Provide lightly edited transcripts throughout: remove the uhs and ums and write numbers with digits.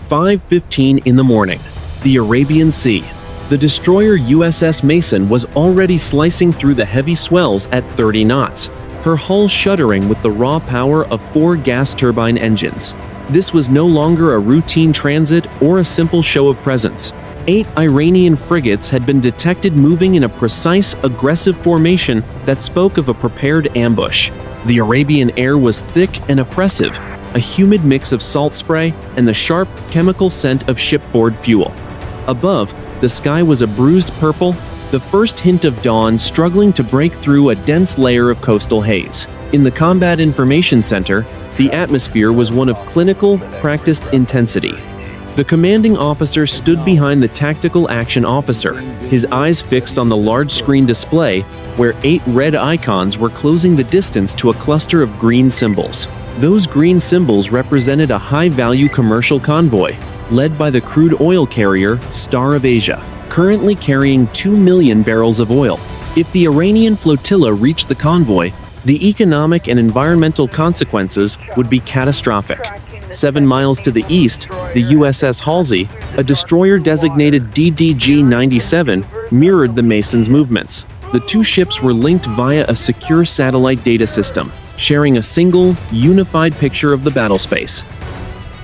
5:15 in the morning. The Arabian Sea. The destroyer USS Mason was already slicing through the heavy swells at 30 knots, her hull shuddering with the raw power of 4 gas turbine engines. This was no longer a routine transit or a simple show of presence. 8 Iranian frigates had been detected moving in a precise, aggressive formation that spoke of a prepared ambush. The Arabian air was thick and oppressive, a humid mix of salt spray and the sharp, chemical scent of shipboard fuel. Above, the sky was a bruised purple, the first hint of dawn struggling to break through a dense layer of coastal haze. In the Combat Information Center, the atmosphere was one of clinical, practiced intensity. The commanding officer stood behind the tactical action officer, his eyes fixed on the large screen display where 8 red icons were closing the distance to a cluster of green symbols. Those green symbols represented a high-value commercial convoy, led by the crude oil carrier Star of Asia, currently carrying 2 million barrels of oil. If the Iranian flotilla reached the convoy, the economic and environmental consequences would be catastrophic. 7 miles to the east, the USS Halsey, a destroyer designated DDG-97, mirrored the Mason's movements. The two ships were linked via a secure satellite data system, sharing a single, unified picture of the battlespace.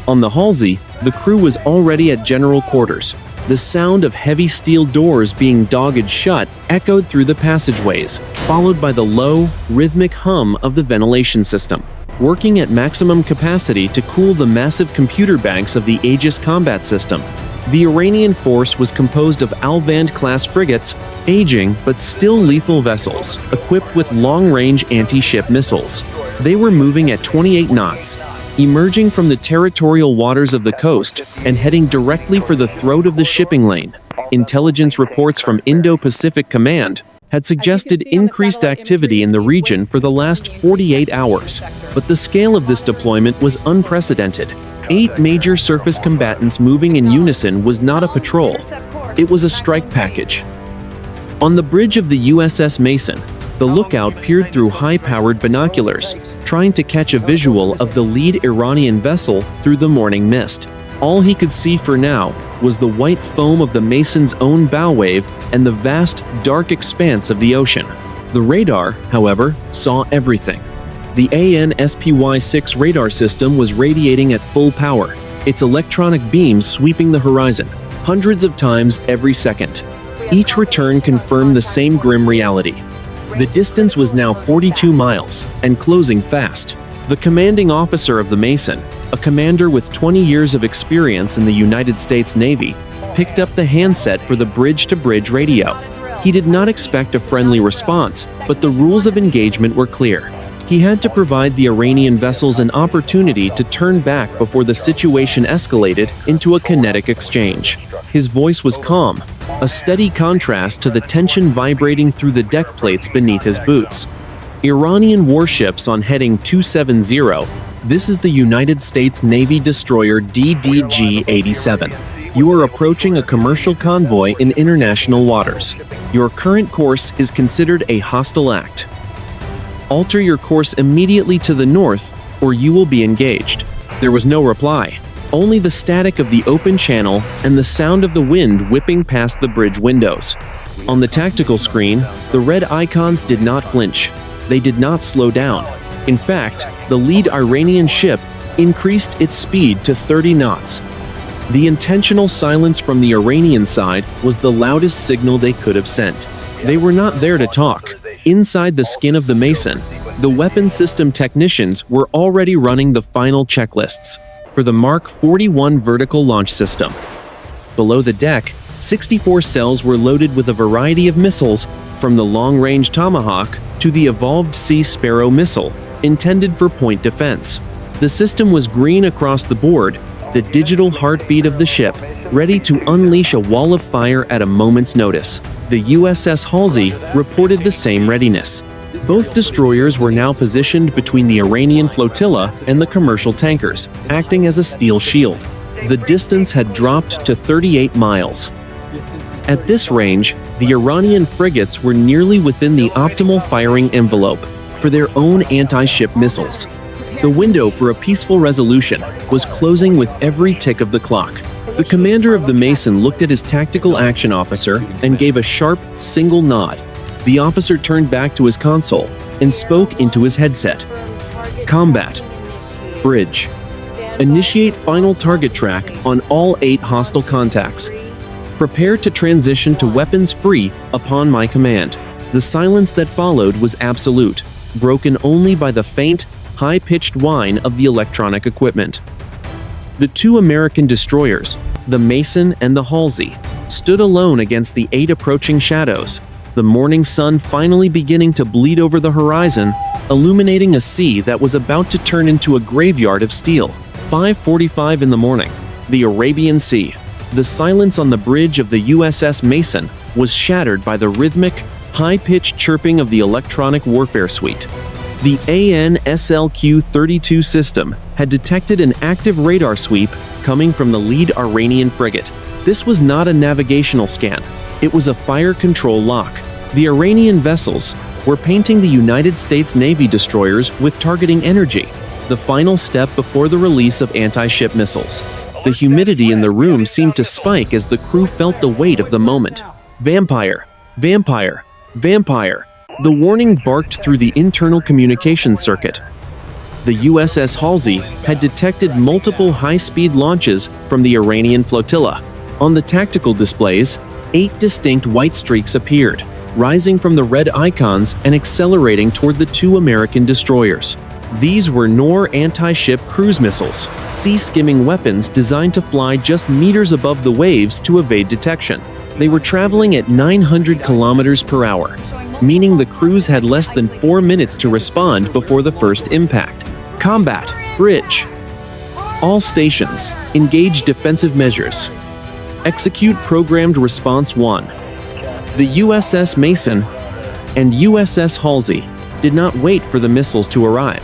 On the Halsey, the crew was already at general quarters. The sound of heavy steel doors being dogged shut echoed through the passageways, followed by the low, rhythmic hum of the ventilation system, working at maximum capacity to cool the massive computer banks of the Aegis combat system. The Iranian force was composed of Al-Vand-class frigates, aging but still lethal vessels, equipped with long-range anti-ship missiles. They were moving at 28 knots, emerging from the territorial waters of the coast and heading directly for the throat of the shipping lane. Intelligence reports from Indo-Pacific Command had suggested increased activity in the region for the last 48 hours, but the scale of this deployment was unprecedented. 8 major surface combatants moving in unison was not a patrol, it was a strike package. On the bridge of the USS Mason, the lookout peered through high-powered binoculars, trying to catch a visual of the lead Iranian vessel through the morning mist. All he could see for now was the white foam of the Mason's own bow wave and the vast, dark expanse of the ocean. The radar, however, saw everything. The AN/SPY-6 radar system was radiating at full power, its electronic beams sweeping the horizon, hundreds of times every second. Each return confirmed the same grim reality. The distance was now 42 miles, and closing fast. The commanding officer of the Mason, a commander with 20 years of experience in the United States Navy, picked up the handset for the bridge-to-bridge radio. He did not expect a friendly response, but the rules of engagement were clear. He had to provide the Iranian vessels an opportunity to turn back before the situation escalated into a kinetic exchange. His voice was calm, a steady contrast to the tension vibrating through the deck plates beneath his boots. Iranian warships on heading 270, this is the United States Navy destroyer DDG-87. You are approaching a commercial convoy in international waters. Your current course is considered a hostile act. Alter your course immediately to the north, or you will be engaged. There was no reply, only the static of the open channel and the sound of the wind whipping past the bridge windows. On the tactical screen, the red icons did not flinch. They did not slow down. In fact, the lead Iranian ship increased its speed to 30 knots. The intentional silence from the Iranian side was the loudest signal they could have sent. They were not there to talk. Inside the skin of the Mason, the weapon system technicians were already running the final checklists for the Mark 41 vertical launch system. Below the deck, 64 cells were loaded with a variety of missiles, from the long-range Tomahawk to the evolved Sea Sparrow missile, intended for point defense. The system was green across the board, the digital heartbeat of the ship, ready to unleash a wall of fire at a moment's notice. The USS Halsey reported the same readiness. Both destroyers were now positioned between the Iranian flotilla and the commercial tankers, acting as a steel shield. The distance had dropped to 38 miles. At this range, the Iranian frigates were nearly within the optimal firing envelope for their own anti-ship missiles. The window for a peaceful resolution was closing with every tick of the clock. The commander of the Mason looked at his tactical action officer and gave a sharp, single nod. The officer turned back to his console and spoke into his headset. Combat. Bridge. Initiate final target track on all 8 hostile contacts. Prepare to transition to weapons free upon my command. The silence that followed was absolute, broken only by the faint, high-pitched whine of the electronic equipment. The 2 American destroyers, the Mason and the Halsey, stood alone against the 8 approaching shadows, the morning sun finally beginning to bleed over the horizon, illuminating a sea that was about to turn into a graveyard of steel. 5:45 in the morning, the Arabian Sea. The silence on the bridge of the USS Mason was shattered by the rhythmic, high-pitched chirping of the electronic warfare suite. The AN/SLQ-32 system had detected an active radar sweep coming from the lead Iranian frigate. This was not a navigational scan. It was a fire control lock. The Iranian vessels were painting the United States Navy destroyers with targeting energy, the final step before the release of anti-ship missiles. The humidity in the room seemed to spike as the crew felt the weight of the moment. Vampire! Vampire! Vampire! The warning barked through the internal communications circuit. The USS Halsey had detected multiple high-speed launches from the Iranian flotilla. On the tactical displays, 8 distinct white streaks appeared, rising from the red icons and accelerating toward the 2 American destroyers. These were Noor anti-ship cruise missiles, sea-skimming weapons designed to fly just meters above the waves to evade detection. They were traveling at 900 kilometers per hour, meaning the crews had less than 4 minutes to respond before the first impact. Combat. Bridge. All stations, engage defensive measures. Execute Programmed Response 1. The USS Mason and USS Halsey did not wait for the missiles to arrive.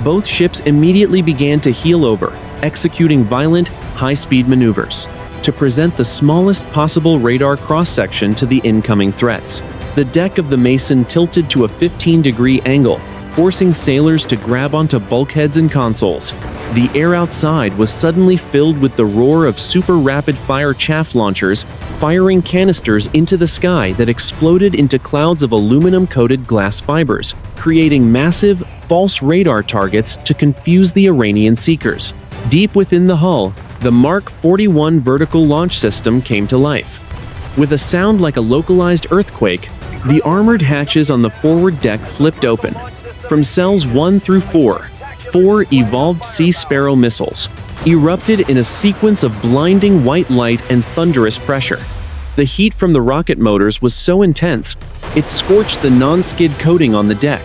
Both ships immediately began to heel over, executing violent, high-speed maneuvers to present the smallest possible radar cross-section to the incoming threats. The deck of the Mason tilted to a 15-degree angle, forcing sailors to grab onto bulkheads and consoles. The air outside was suddenly filled with the roar of super rapid-fire chaff launchers, firing canisters into the sky that exploded into clouds of aluminum-coated glass fibers, creating massive, false radar targets to confuse the Iranian seekers. Deep within the hull, the Mark 41 vertical launch system came to life. With a sound like a localized earthquake, the armored hatches on the forward deck flipped open. From cells 1 through 4, 4 evolved Sea Sparrow missiles erupted in a sequence of blinding white light and thunderous pressure. The heat from the rocket motors was so intense, it scorched the non-skid coating on the deck.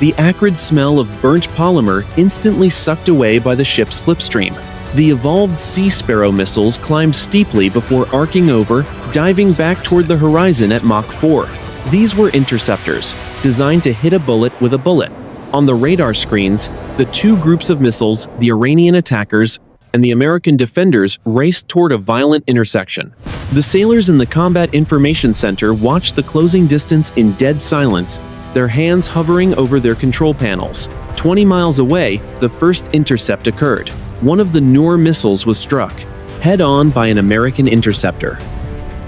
The acrid smell of burnt polymer instantly sucked away by the ship's slipstream. The evolved Sea Sparrow missiles climbed steeply before arcing over, diving back toward the horizon at Mach 4. These were interceptors, designed to hit a bullet with a bullet. On the radar screens, the 2 groups of missiles, the Iranian attackers and the American defenders, raced toward a violent intersection. The sailors in the Combat Information Center watched the closing distance in dead silence, their hands hovering over their control panels. 20 miles away, the first intercept occurred. One of the Noor missiles was struck, head-on by an American interceptor.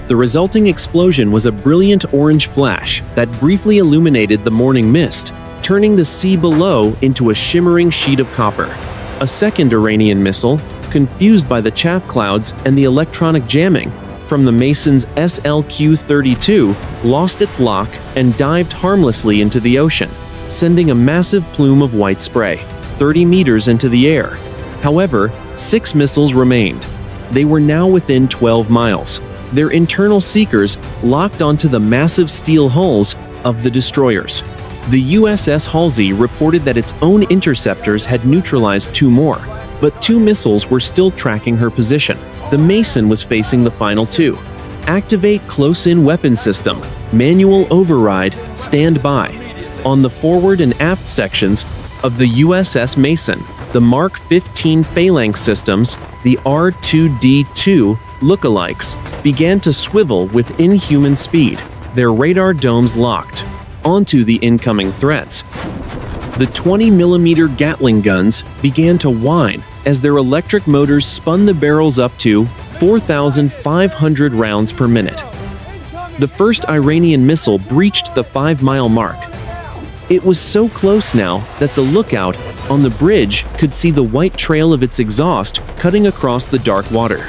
The resulting explosion was a brilliant orange flash that briefly illuminated the morning mist, turning the sea below into a shimmering sheet of copper. A second Iranian missile, confused by the chaff clouds and the electronic jamming from the Mason's SLQ-32, lost its lock and dived harmlessly into the ocean, sending a massive plume of white spray 30 meters into the air. However, 6 missiles remained. They were now within 12 miles. Their internal seekers locked onto the massive steel hulls of the destroyers. The USS Halsey reported that its own interceptors had neutralized 2 more, but 2 missiles were still tracking her position. The Mason was facing the final 2. Activate close-in weapon system, manual override, stand by. On the forward and aft sections of the USS Mason, the Mark 15 Phalanx systems, the R2D2 lookalikes, began to swivel with inhuman speed, their radar domes locked onto the incoming threats. The 20mm Gatling guns began to whine, as their electric motors spun the barrels up to 4,500 rounds per minute. The first Iranian missile breached the 5-mile mark. It was so close now that the lookout on the bridge could see the white trail of its exhaust cutting across the dark water.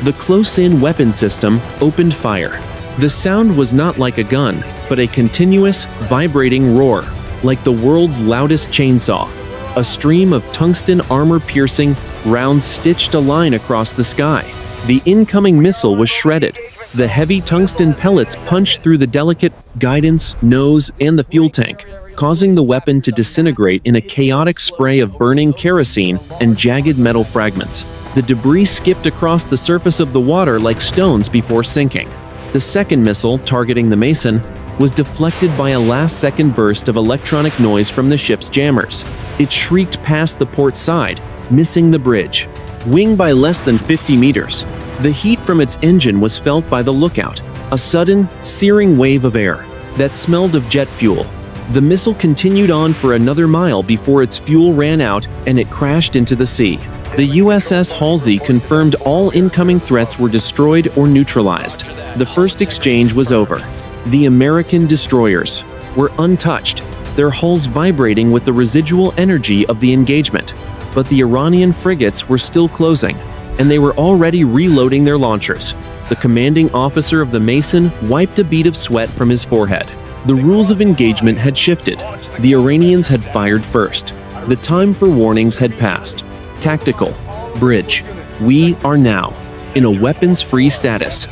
The close-in weapon system opened fire. The sound was not like a gun, but a continuous, vibrating roar, like the world's loudest chainsaw. A stream of tungsten armor-piercing rounds stitched a line across the sky. The incoming missile was shredded. The heavy tungsten pellets punched through the delicate guidance, nose, and the fuel tank, causing the weapon to disintegrate in a chaotic spray of burning kerosene and jagged metal fragments. The debris skipped across the surface of the water like stones before sinking. The second missile, targeting the Mason, was deflected by a last-second burst of electronic noise from the ship's jammers. It shrieked past the port side, missing the bridge. Winged by less than 50 meters, the heat from its engine was felt by the lookout, a sudden, searing wave of air that smelled of jet fuel. The missile continued on for another mile before its fuel ran out and it crashed into the sea. The USS Halsey confirmed all incoming threats were destroyed or neutralized. The first exchange was over. The American destroyers were untouched, their hulls vibrating with the residual energy of the engagement. But the Iranian frigates were still closing, and they were already reloading their launchers. The commanding officer of the Mason wiped a bead of sweat from his forehead. The rules of engagement had shifted. The Iranians had fired first. The time for warnings had passed. Tactical. Bridge. We are now in a weapons-free status.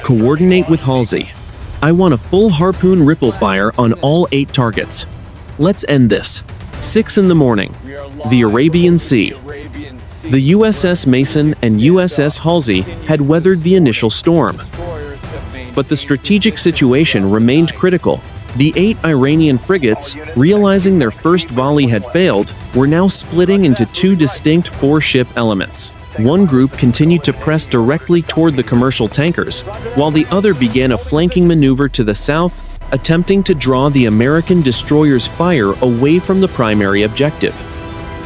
Coordinate with Halsey. I want a full Harpoon ripple fire on all 8 targets. Let's end this. 6 in the morning. The Arabian Sea. The USS Mason and USS Halsey had weathered the initial storm. But the strategic situation remained critical. The 8 Iranian frigates, realizing their first volley had failed, were now splitting into 2 distinct 4-ship elements. One group continued to press directly toward the commercial tankers, while the other began a flanking maneuver to the south, attempting to draw the American destroyers' fire away from the primary objective.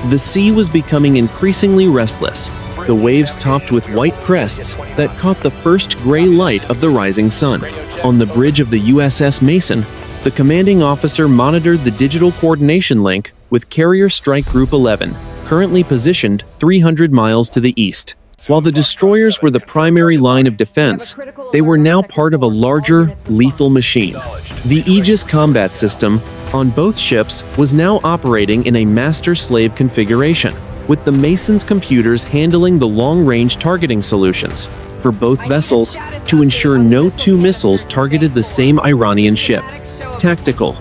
The sea was becoming increasingly restless, the waves topped with white crests that caught the first gray light of the rising sun. On the bridge of the USS Mason, the commanding officer monitored the digital coordination link with Carrier Strike Group 11, currently positioned 300 miles to the east. While the destroyers were the primary line of defense, they were now part of a larger, lethal machine. The Aegis combat system on both ships was now operating in a master-slave configuration, with the Mason's computers handling the long-range targeting solutions for both vessels to ensure no 2 missiles targeted the same Iranian ship. Tactical.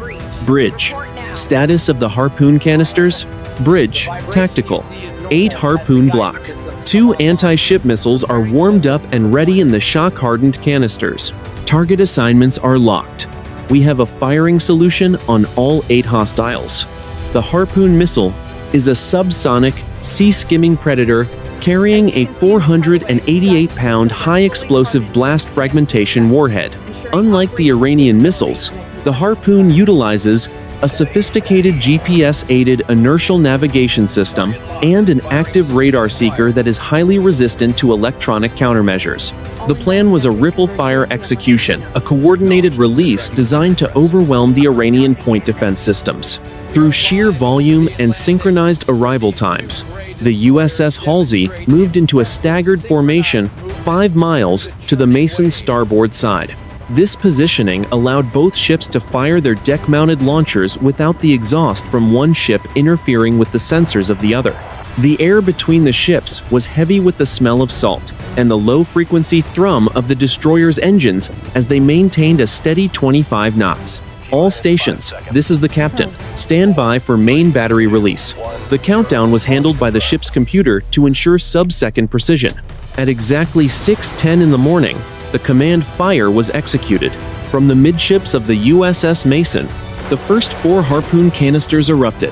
Bridge. Status of the Harpoon canisters. Bridge. Tactical. 8 Harpoon Block 2 anti-ship missiles are warmed up and ready in the shock-hardened canisters. Target assignments are locked. We have a firing solution on all 8 hostiles. The Harpoon missile is a subsonic, sea-skimming predator carrying a 488-pound high-explosive blast fragmentation warhead. Unlike the Iranian missiles, the Harpoon utilizes a sophisticated GPS-aided inertial navigation system and an active radar seeker that is highly resistant to electronic countermeasures. The plan was a ripple-fire execution, a coordinated release designed to overwhelm the Iranian point defense systems. Through sheer volume and synchronized arrival times, the USS Halsey moved into a staggered formation 5 miles to the Mason's starboard side. This positioning allowed both ships to fire their deck-mounted launchers without the exhaust from one ship interfering with the sensors of the other. The air between the ships was heavy with the smell of salt and the low-frequency thrum of the destroyer's engines as they maintained a steady 25 knots. All stations, this is the captain. Stand by for main battery release. The countdown was handled by the ship's computer to ensure sub-second precision. At exactly 6:10 in the morning, the command fire was executed. From the midships of the USS Mason, the first 4 Harpoon canisters erupted.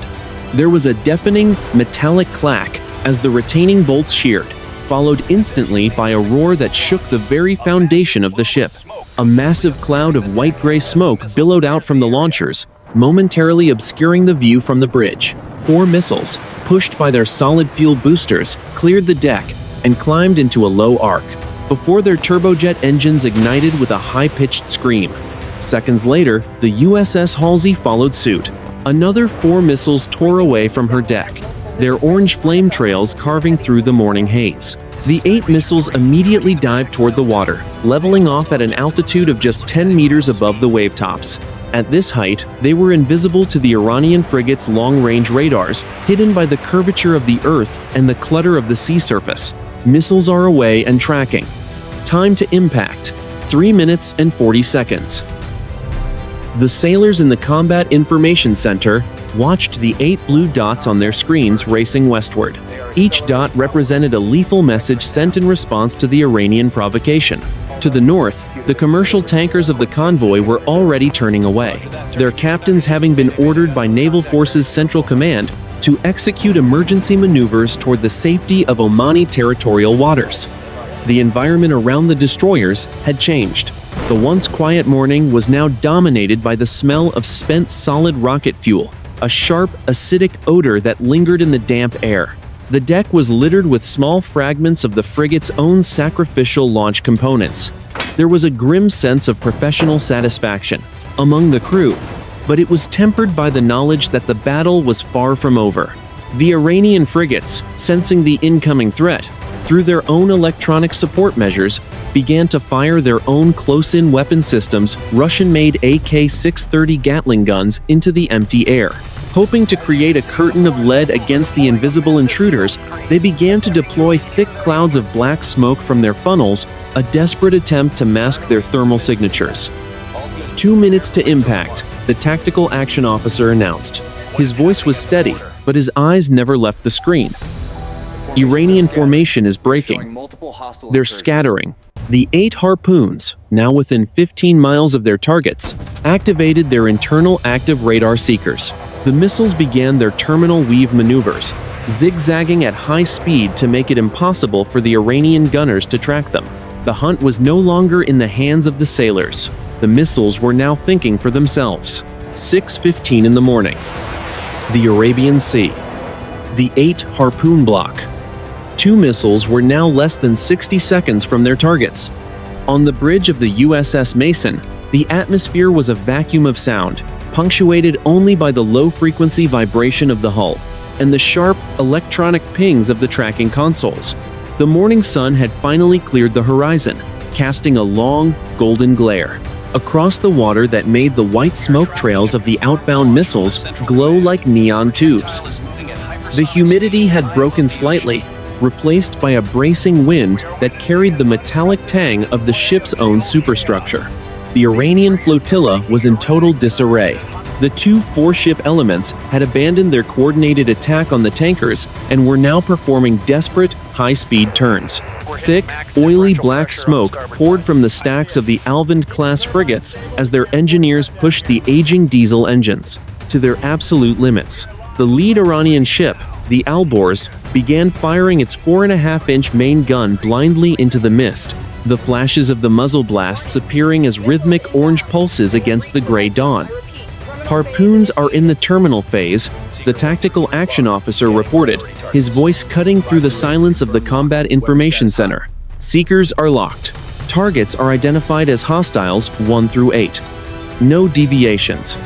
There was a deafening, metallic clack as the retaining bolts sheared, followed instantly by a roar that shook the very foundation of the ship. A massive cloud of white-gray smoke billowed out from the launchers, momentarily obscuring the view from the bridge. 4 missiles, pushed by their solid fuel boosters, cleared the deck and climbed into a low arc, before their turbojet engines ignited with a high-pitched scream. Seconds later, the USS Halsey followed suit. Another 4 missiles tore away from her deck, their orange flame trails carving through the morning haze. The 8 missiles immediately dived toward the water, leveling off at an altitude of just 10 meters above the wavetops. At this height, they were invisible to the Iranian frigate's long-range radars, hidden by the curvature of the Earth and the clutter of the sea surface. Missiles are away and tracking. Time to impact: 3 minutes and 40 seconds. The sailors in the Combat Information Center watched the 8 blue dots on their screens racing westward. Each dot represented a lethal message sent in response to the Iranian provocation. To the north, the commercial tankers of the Convoy were already turning away, their captains having been ordered by Naval Forces Central Command to execute emergency maneuvers toward the safety of Omani territorial waters. The environment around the destroyers had changed. The once quiet morning was now dominated by the smell of spent solid rocket fuel, a sharp, acidic odor that lingered in the damp air. The deck was littered with small fragments of the frigate's own sacrificial launch components. There was a grim sense of professional satisfaction among the crew, but it was tempered by the knowledge that the battle was far from over. The Iranian frigates, sensing the incoming threat, through their own electronic support measures, began to fire their own close-in weapon systems, Russian-made AK-630 Gatling guns, into the empty air. Hoping to create a curtain of lead against the invisible intruders, they began to deploy thick clouds of black smoke from their funnels, a desperate attempt to mask their thermal signatures. 2 minutes to impact, the tactical action officer announced. His voice was steady, but his eyes never left the screen. Iranian formation is breaking. They're scattering. The 8 Harpoons, now within 15 miles of their targets, activated their internal active radar seekers. The missiles began their terminal weave maneuvers, zigzagging at high speed to make it impossible for the Iranian gunners to track them. The hunt was no longer in the hands of the sailors. The missiles were now thinking for themselves. 6:15 in the morning. The Arabian Sea. The 8 Harpoon Block. 2 missiles were now less than 60 seconds from their targets. On the bridge of the USS Mason, the atmosphere was a vacuum of sound, punctuated only by the low-frequency vibration of the hull and the sharp, electronic pings of the tracking consoles. The morning sun had finally cleared the horizon, casting a long, golden glare across the water that made the white smoke trails of the outbound missiles glow like neon tubes. The humidity had broken slightly, replaced by a bracing wind that carried the metallic tang of the ship's own superstructure. The Iranian flotilla was in total disarray. The 2 4-ship elements had abandoned their coordinated attack on the tankers and were now performing desperate, high-speed turns. Thick, oily black smoke poured from the stacks of the Arabian-class frigates as their engineers pushed the aging diesel engines to their absolute limits. The lead Iranian ship, the Alborz, began firing its 4.5-inch main gun blindly into the mist, the flashes of the muzzle blasts appearing as rhythmic orange pulses against the gray dawn. Harpoons are in the terminal phase, the tactical action officer reported, his voice cutting through the silence of the Combat Information Center. Seekers are locked. Targets are identified as hostiles 1 through 8. No deviations.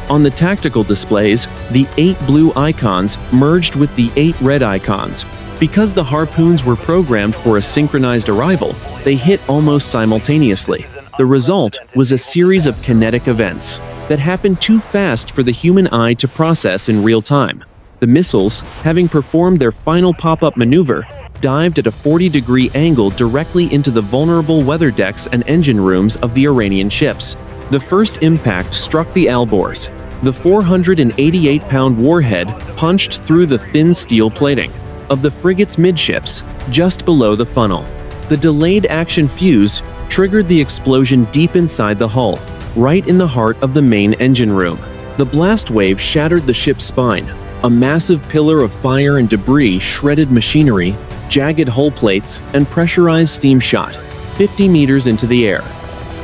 On the tactical displays, the 8 blue icons merged with the 8 red icons. Because the Harpoons were programmed for a synchronized arrival, they hit almost simultaneously. The result was a series of kinetic events that happened too fast for the human eye to process in real time. The missiles, having performed their final pop-up maneuver, dived at a 40-degree angle directly into the vulnerable weather decks and engine rooms of the Iranian ships. The first impact struck the Alborz. The 488-pound warhead punched through the thin steel plating of the frigate's midships, just below the funnel. The delayed action fuse triggered the explosion deep inside the hull, right in the heart of the main engine room. The blast wave shattered the ship's spine. A massive pillar of fire and debris shredded machinery, jagged hull plates, and pressurized steam shot 50 meters into the air.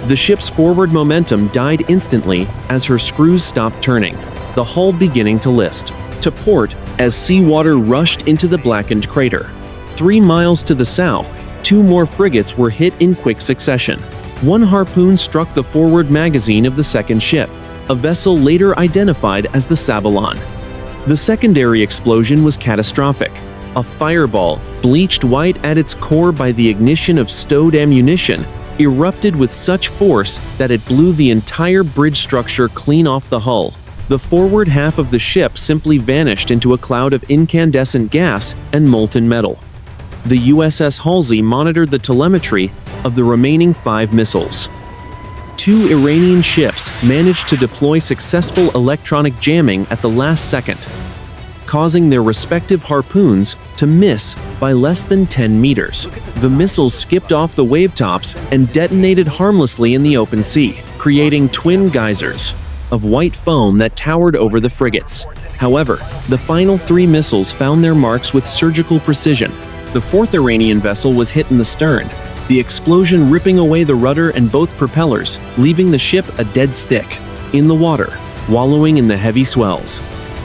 The ship's forward momentum died instantly as her screws stopped turning, the hull beginning to list. to port as seawater rushed into the blackened crater. 3 miles to the south, 2 more frigates were hit in quick succession. One harpoon struck the forward magazine of the second ship, a vessel later identified as the Sabalon. The secondary explosion was catastrophic. A fireball, bleached white at its core by the ignition of stowed ammunition, erupted with such force that it blew the entire bridge structure clean off the hull. The forward half of the ship simply vanished into a cloud of incandescent gas and molten metal. The USS Halsey monitored the telemetry of the remaining 5 missiles. 2 Iranian ships managed to deploy successful electronic jamming at the last second, causing their respective harpoons to miss by less than 10 meters. The missiles skipped off the wavetops and detonated harmlessly in the open sea, creating twin geysers of white foam that towered over the frigates. However, the final 3 missiles found their marks with surgical precision. The 4th Iranian vessel was hit in the stern, the explosion ripping away the rudder and both propellers, leaving the ship a dead stick in the water, wallowing in the heavy swells.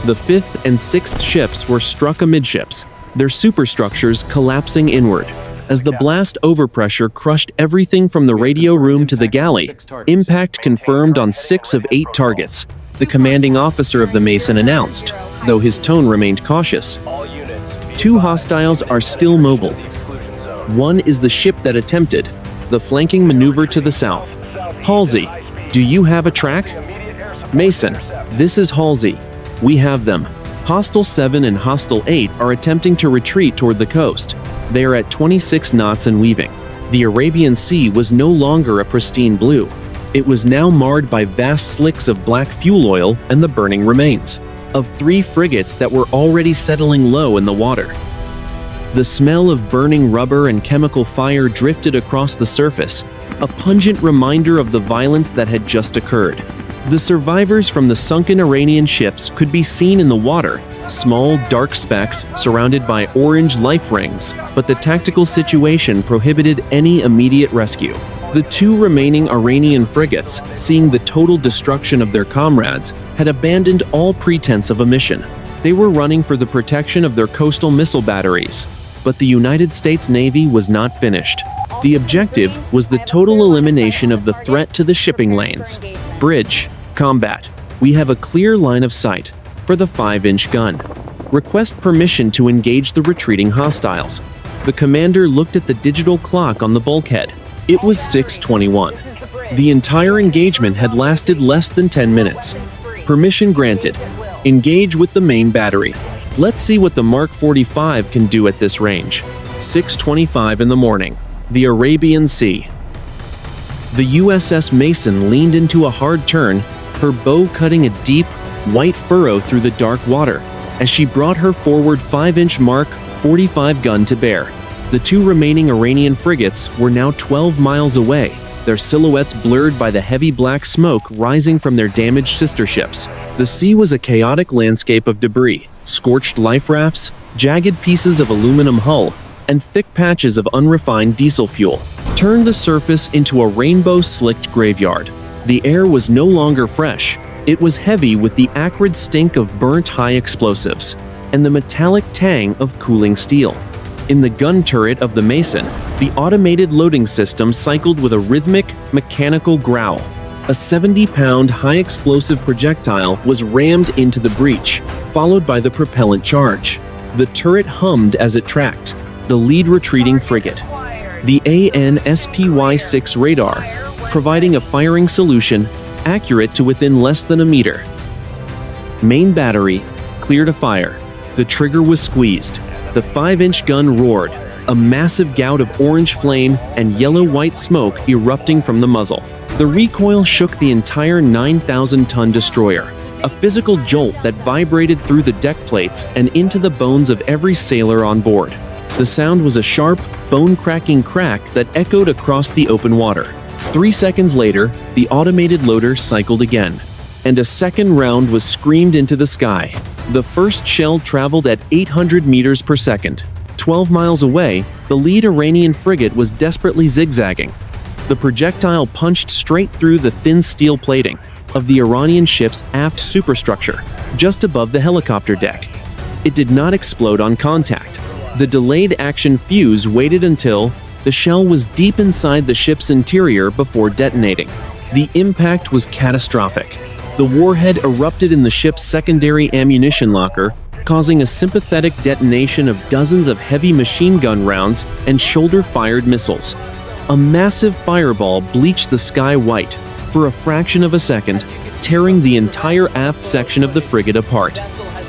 The 5th and 6th ships were struck amidships, their superstructures collapsing inward. As the blast overpressure crushed everything from the radio room to the galley, impact confirmed on 6 of 8 targets, the commanding officer of the Mason announced, though his tone remained cautious. 2 hostiles are still mobile. One is the ship that attempted the flanking maneuver to the south. Halsey, do you have a track? Mason, this is Halsey. We have them. Hostile 7 and Hostile 8 are attempting to retreat toward the coast. They are at 26 knots and weaving. The Arabian Sea was no longer a pristine blue. It was now marred by vast slicks of black fuel oil and the burning remains of 3 frigates that were already settling low in the water. The smell of burning rubber and chemical fire drifted across the surface, a pungent reminder of the violence that had just occurred. The survivors from the sunken Iranian ships could be seen in the water, small, dark specks surrounded by orange life rings, but the tactical situation prohibited any immediate rescue. The 2 remaining Iranian frigates, seeing the total destruction of their comrades, had abandoned all pretense of a mission. They were running for the protection of their coastal missile batteries. But the United States Navy was not finished. The objective was the total elimination of the threat to the shipping lanes. Bridge, combat. We have a clear line of sight for the 5-inch gun. Request permission to engage the retreating hostiles. The commander looked at the digital clock on the bulkhead. It was 6:21. The entire engagement had lasted less than 10 minutes. Permission granted. Engage with the main battery. Let's see what the Mark 45 can do at this range. 6:25 in the morning. The Arabian Sea. The USS Mason leaned into a hard turn, her bow cutting a deep, white furrow through the dark water, as she brought her forward 5-inch Mark 45 gun to bear. The 2 remaining Iranian frigates were now 12 miles away, their silhouettes blurred by the heavy black smoke rising from their damaged sister ships. The sea was a chaotic landscape of debris, scorched life rafts, jagged pieces of aluminum hull, and thick patches of unrefined diesel fuel turned the surface into a rainbow-slicked graveyard. The air was no longer fresh. It was heavy with the acrid stink of burnt high explosives and the metallic tang of cooling steel. In the gun turret of the Mason, the automated loading system cycled with a rhythmic, mechanical growl. A 70-pound high-explosive projectile was rammed into the breach, followed by the propellant charge. The turret hummed as it tracked the lead retreating frigate. The AN/SPY-6 radar, providing a firing solution accurate to within less than a meter. Main battery, clear to fire. The trigger was squeezed. The 5-inch gun roared, a massive gout of orange flame and yellow-white smoke erupting from the muzzle. The recoil shook the entire 9,000-ton destroyer, a physical jolt that vibrated through the deck plates and into the bones of every sailor on board. The sound was a sharp, bone-cracking crack that echoed across the open water. 3 seconds later, the automated loader cycled again, and a second round was screamed into the sky. The first shell traveled at 800 meters per second. 12 miles away, the lead Iranian frigate was desperately zigzagging. The projectile punched straight through the thin steel plating, of the Iranian ship's aft superstructure, just above the helicopter deck. It did not explode on contact. The delayed action fuse waited until the shell was deep inside the ship's interior before detonating. The impact was catastrophic. The warhead erupted in the ship's secondary ammunition locker, causing a sympathetic detonation of dozens of heavy machine gun rounds and shoulder-fired missiles. A massive fireball bleached the sky white for a fraction of a second, tearing the entire aft section of the frigate apart.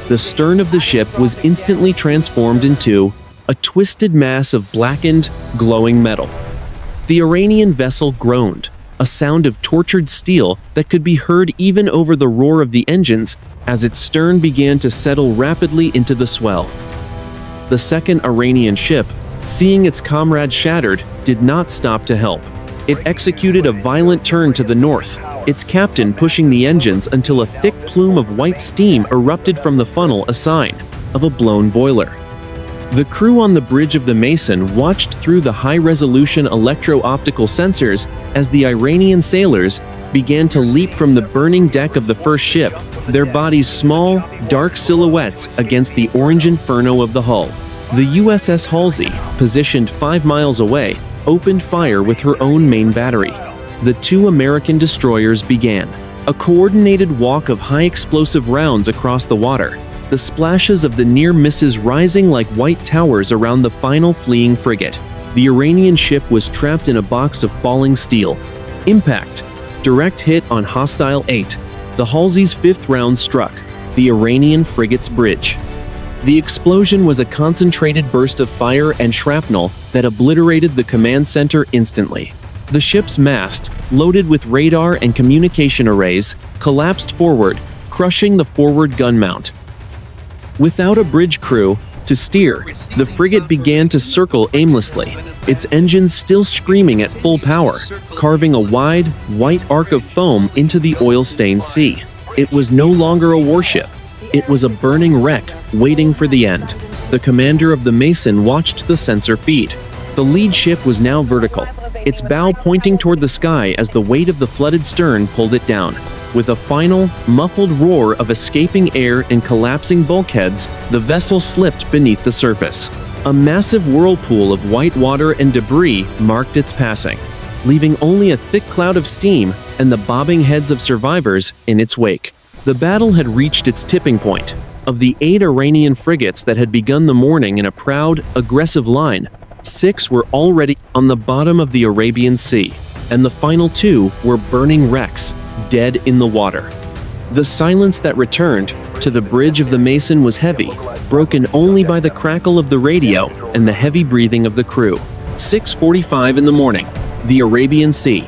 The stern of the ship was instantly transformed into a twisted mass of blackened, glowing metal. The Iranian vessel groaned, a sound of tortured steel that could be heard even over the roar of the engines as its stern began to settle rapidly into the swell. The second Iranian ship, seeing its comrade shattered, did not stop to help. It executed a violent turn to the north, its captain pushing the engines until a thick plume of white steam erupted from the funnel, a sign of a blown boiler. The crew on the bridge of the Mason watched through the high-resolution electro-optical sensors as the Iranian sailors began to leap from the burning deck of the first ship, their bodies small, dark silhouettes against the orange inferno of the hull. The USS Halsey, positioned 5 miles away, opened fire with her own main battery. The two American destroyers began a coordinated walk of high-explosive rounds across the water, the splashes of the near misses rising like white towers around the final fleeing frigate. The Iranian ship was trapped in a box of falling steel. Impact. Direct hit on hostile 8. The Halsey's 5th round struck the Iranian frigate's bridge. The explosion was a concentrated burst of fire and shrapnel that obliterated the command center instantly. The ship's mast, loaded with radar and communication arrays, collapsed forward, crushing the forward gun mount. Without a bridge crew to steer, the frigate began to circle aimlessly, its engines still screaming at full power, carving a wide, white arc of foam into the oil-stained sea. It was no longer a warship. It was a burning wreck waiting for the end. The commander of the Mason watched the sensor feed. The lead ship was now vertical, its bow pointing toward the sky as the weight of the flooded stern pulled it down. With a final, muffled roar of escaping air and collapsing bulkheads, the vessel slipped beneath the surface. A massive whirlpool of white water and debris marked its passing, leaving only a thick cloud of steam and the bobbing heads of survivors in its wake. The battle had reached its tipping point. Of the 8 Iranian frigates that had begun the morning in a proud, aggressive line, 6 were already on the bottom of the Arabian Sea, and the final 2 were burning wrecks, dead in the water. The silence that returned to the bridge of the Mason was heavy, broken only by the crackle of the radio and the heavy breathing of the crew. 6:45 in the morning, the Arabian Sea.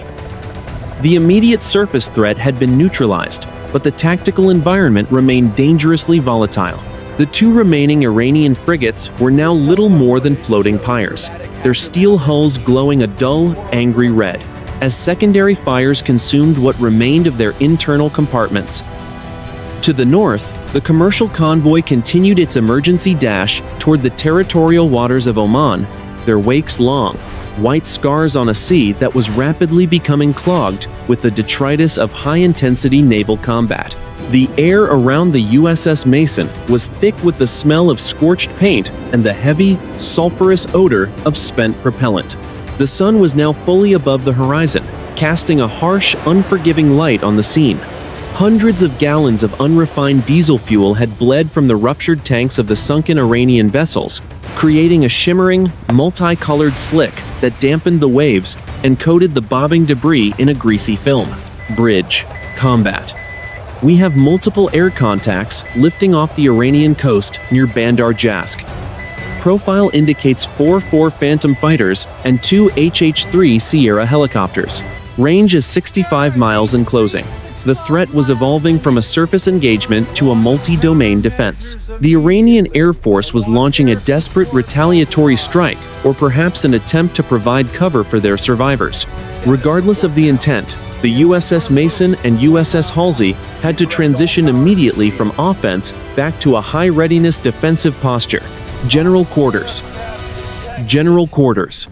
The immediate surface threat had been neutralized, but the tactical environment remained dangerously volatile. The 2 remaining Iranian frigates were now little more than floating pyres, their steel hulls glowing a dull, angry red, as secondary fires consumed what remained of their internal compartments. To the north, the commercial convoy continued its emergency dash toward the territorial waters of Oman, their wakes long, white scars on a sea that was rapidly becoming clogged with the detritus of high-intensity naval combat. The air around the USS Mason was thick with the smell of scorched paint and the heavy, sulfurous odor of spent propellant. The sun was now fully above the horizon, casting a harsh, unforgiving light on the scene. Hundreds of gallons of unrefined diesel fuel had bled from the ruptured tanks of the sunken Iranian vessels, creating a shimmering, multicolored slick that dampened the waves and coated the bobbing debris in a greasy film. Bridge. Combat. We have multiple air contacts lifting off the Iranian coast near Bandar Jask. Profile indicates 4 Phantom fighters and 2 HH-3 Sierra helicopters. Range is 65 miles in closing. The threat was evolving from a surface engagement to a multi-domain defense. The Iranian Air Force was launching a desperate retaliatory strike, or perhaps an attempt to provide cover for their survivors. Regardless of the intent, the USS Mason and USS Halsey had to transition immediately from offense back to a high-readiness defensive posture. General Quarters. General Quarters.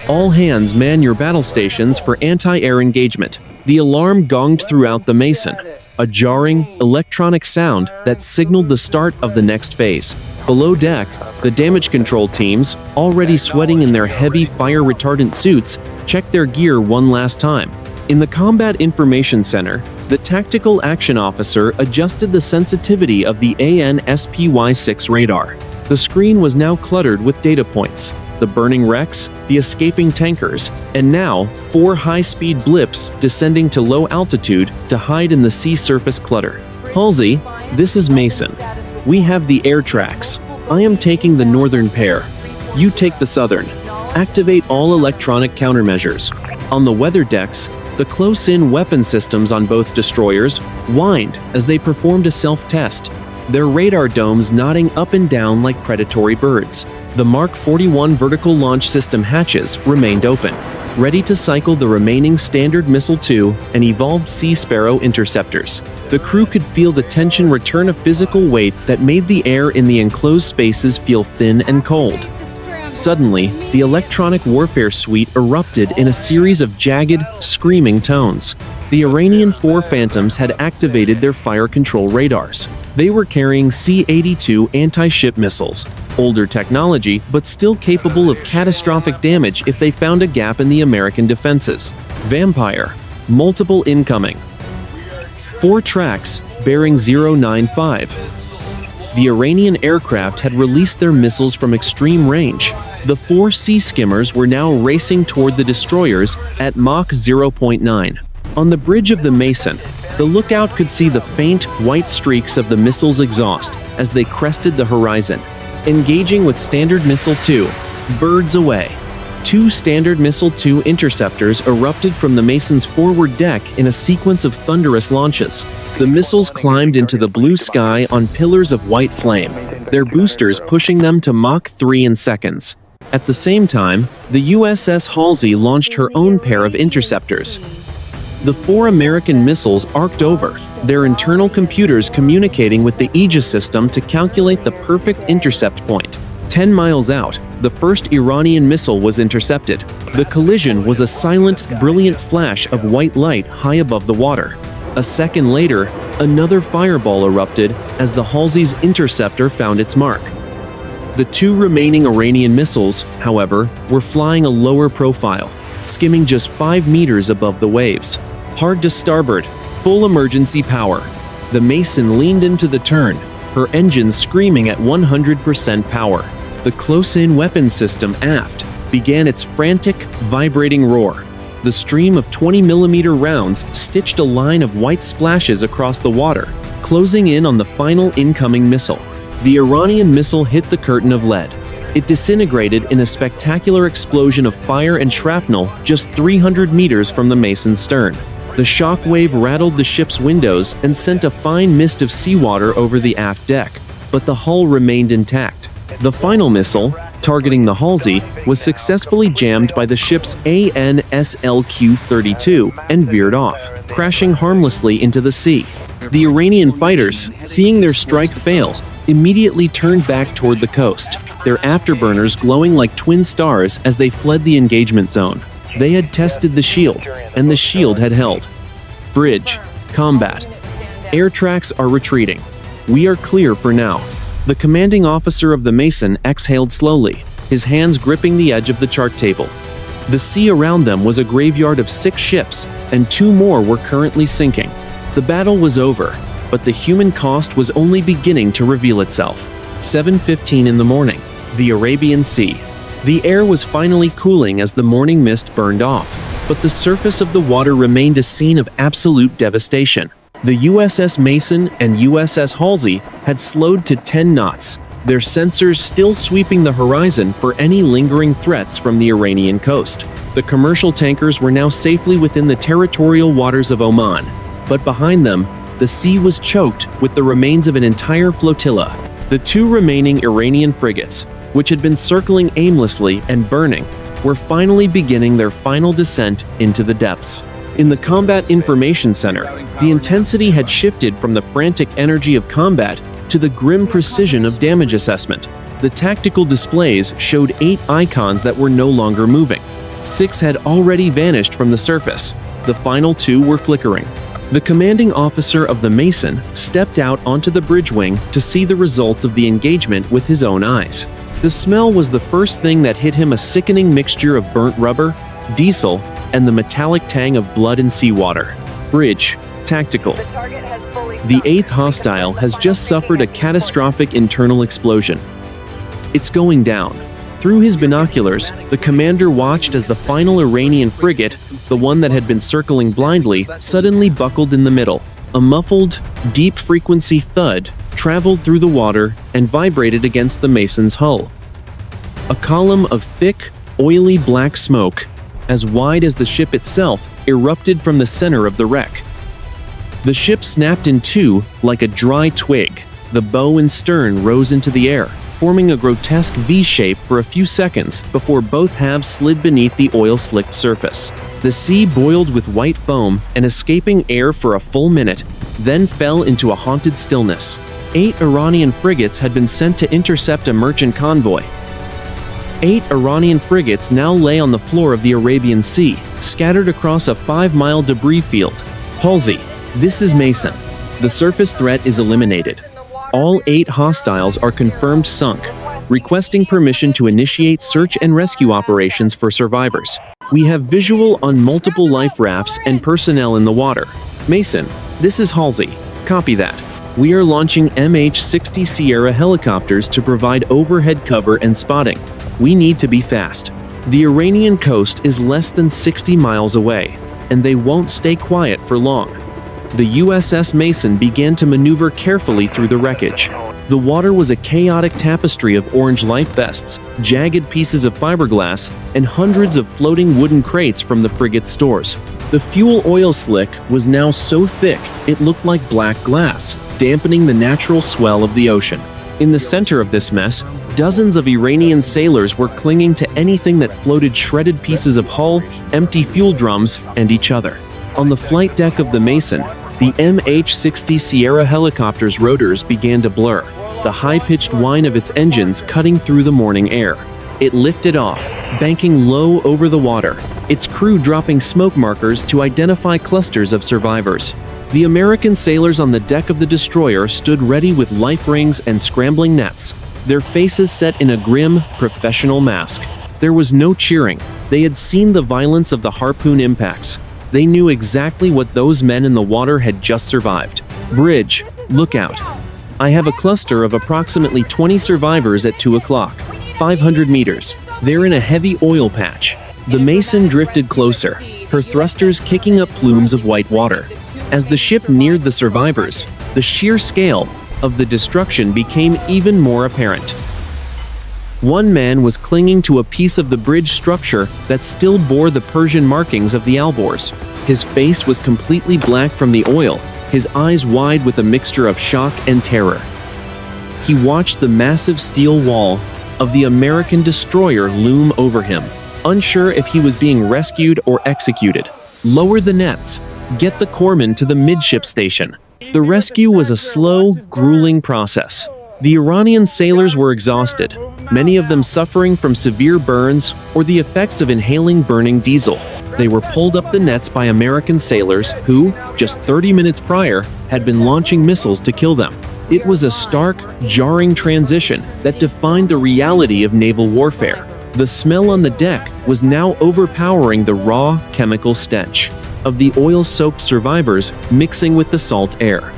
All hands man your battle stations for anti-air engagement. The alarm gonged throughout the Mason, a jarring, electronic sound that signaled the start of the next phase. Below deck, the damage control teams, already sweating in their heavy fire-retardant suits, checked their gear one last time. In the Combat Information Center, the Tactical Action Officer adjusted the sensitivity of the AN/SPY-6 radar. The screen was now cluttered with data points: the burning wrecks, the escaping tankers, and now 4 high-speed blips descending to low altitude to hide in the sea surface clutter. Halsey, this is Mason. We have the air tracks. I am taking the northern pair. You take the southern. Activate all electronic countermeasures. On the weather decks, the close-in weapon systems on both destroyers whined as they performed a self-test, their radar domes nodding up and down like predatory birds. The Mark 41 vertical launch system hatches remained open, ready to cycle the remaining Standard Missile 2 and evolved Sea Sparrow interceptors. The crew could feel the tension return a physical weight that made the air in the enclosed spaces feel thin and cold. Suddenly, the electronic warfare suite erupted in a series of jagged, screaming tones. The Iranian 4 Phantoms had activated their fire control radars. They were carrying C-82 anti-ship missiles, older technology but still capable of catastrophic damage if they found a gap in the American defenses. Vampire, multiple incoming. 4 tracks, bearing 095. The Iranian aircraft had released their missiles from extreme range. The 4 sea skimmers were now racing toward the destroyers at Mach 0.9. On the bridge of the Mason, the lookout could see the faint, white streaks of the missile's exhaust as they crested the horizon. Engaging with Standard Missile 2, birds away. 2 Standard Missile 2 interceptors erupted from the Mason's forward deck in a sequence of thunderous launches. The missiles climbed into the blue sky on pillars of white flame, their boosters pushing them to Mach 3 in seconds. At the same time, the USS Halsey launched her own pair of interceptors. The 4 American missiles arced over, their internal computers communicating with the Aegis system to calculate the perfect intercept point. 10 miles out, the first Iranian missile was intercepted. The collision was a silent, brilliant flash of white light high above the water. A second later, another fireball erupted as the Halsey's interceptor found its mark. The 2 remaining Iranian missiles, however, were flying a lower profile, skimming just 5 meters above the waves. Hard to starboard, full emergency power. The Mason leaned into the turn, her engines screaming at 100% power. The close-in weapons system aft began its frantic, vibrating roar. The stream of 20mm rounds stitched a line of white splashes across the water, closing in on the final incoming missile. The Iranian missile hit the curtain of lead. It disintegrated in a spectacular explosion of fire and shrapnel just 300 meters from the Mason's stern. The shock wave rattled the ship's windows and sent a fine mist of seawater over the aft deck, but the hull remained intact. The final missile, targeting the Halsey, was successfully jammed by the ship's AN/SLQ-32 and veered off, crashing harmlessly into the sea. The Iranian fighters, seeing their strike fail, immediately turned back toward the coast, their afterburners glowing like twin stars as they fled the engagement zone. They had tested the shield, and the shield had held. Bridge. Combat. Air tracks are retreating. We are clear for now. The commanding officer of the Mason exhaled slowly, his hands gripping the edge of the chart table. The sea around them was a graveyard of 6 ships, and 2 more were currently sinking. The battle was over, but the human cost was only beginning to reveal itself. 7:15 in the morning. The Arabian Sea. The air was finally cooling as the morning mist burned off, but the surface of the water remained a scene of absolute devastation. The USS Mason and USS Halsey had slowed to 10 knots, their sensors still sweeping the horizon for any lingering threats from the Iranian coast. The commercial tankers were now safely within the territorial waters of Oman, but behind them, the sea was choked with the remains of an entire flotilla. The 2 remaining Iranian frigates, which had been circling aimlessly and burning, were finally beginning their final descent into the depths. In the Combat Information Center, the intensity had shifted from the frantic energy of combat to the grim precision of damage assessment. The tactical displays showed 8 icons that were no longer moving. 6 had already vanished from the surface. The final two were flickering. The commanding officer of the Mason stepped out onto the bridge wing to see the results of the engagement with his own eyes. The smell was the first thing that hit him, a sickening mixture of burnt rubber, diesel, and the metallic tang of blood and seawater. Bridge, tactical. The 8th hostile has just suffered a catastrophic internal explosion. It's going down. Through his binoculars, the commander watched as the final Iranian frigate, the one that had been circling blindly, suddenly buckled in the middle. A muffled, deep-frequency thud traveled through the water and vibrated against the Mason's hull. A column of thick, oily black smoke, as wide as the ship itself, erupted from the center of the wreck. The ship snapped in two like a dry twig. The bow and stern rose into the air, forming a grotesque V-shape for a few seconds before both halves slid beneath the oil-slicked surface. The sea boiled with white foam and escaping air for a full minute, then fell into a haunted stillness. 8 Iranian frigates had been sent to intercept a merchant convoy. 8 Iranian frigates now lay on the floor of the Arabian Sea, scattered across a 5-mile debris field. Halsey, this is Mason. The surface threat is eliminated. All 8 hostiles are confirmed sunk, requesting permission to initiate search and rescue operations for survivors. We have visual on multiple life rafts and personnel in the water. Mason, this is Halsey. Copy that. We are launching MH-60 Sierra helicopters to provide overhead cover and spotting. We need to be fast. The Iranian coast is less than 60 miles away, and they won't stay quiet for long. The USS Mason began to maneuver carefully through the wreckage. The water was a chaotic tapestry of orange life vests, jagged pieces of fiberglass, and hundreds of floating wooden crates from the frigate's stores. The fuel oil slick was now so thick it looked like black glass, dampening the natural swell of the ocean. In the center of this mess, dozens of Iranian sailors were clinging to anything that floated, shredded pieces of hull, empty fuel drums, and each other. On the flight deck of the Mason, the MH-60 Sierra helicopter's rotors began to blur, the high-pitched whine of its engines cutting through the morning air. It lifted off, banking low over the water, its crew dropping smoke markers to identify clusters of survivors. The American sailors on the deck of the destroyer stood ready with life rings and scrambling nets, their faces set in a grim, professional mask. There was no cheering. They had seen the violence of the Harpoon impacts. They knew exactly what those men in the water had just survived. Bridge, look out. I have a cluster of approximately 20 survivors at 2 o'clock, 500 meters. They're in a heavy oil patch. The Mason drifted closer, her thrusters kicking up plumes of white water. As the ship neared the survivors, the sheer scale of the destruction became even more apparent. One man was clinging to a piece of the bridge structure that still bore the Persian markings of the Alborz. His face was completely black from the oil, his eyes wide with a mixture of shock and terror. He watched the massive steel wall of the American destroyer loom over him, unsure if he was being rescued or executed. Lower the nets. Get the corpsman to the midship station. The rescue was a slow, grueling process. The Iranian sailors were exhausted, many of them suffering from severe burns or the effects of inhaling burning diesel. They were pulled up the nets by American sailors who, just 30 minutes prior, had been launching missiles to kill them. It was a stark, jarring transition that defined the reality of naval warfare. The smell on the deck was now overpowering the raw, chemical stench of the oil-soaked survivors mixing with the salt air.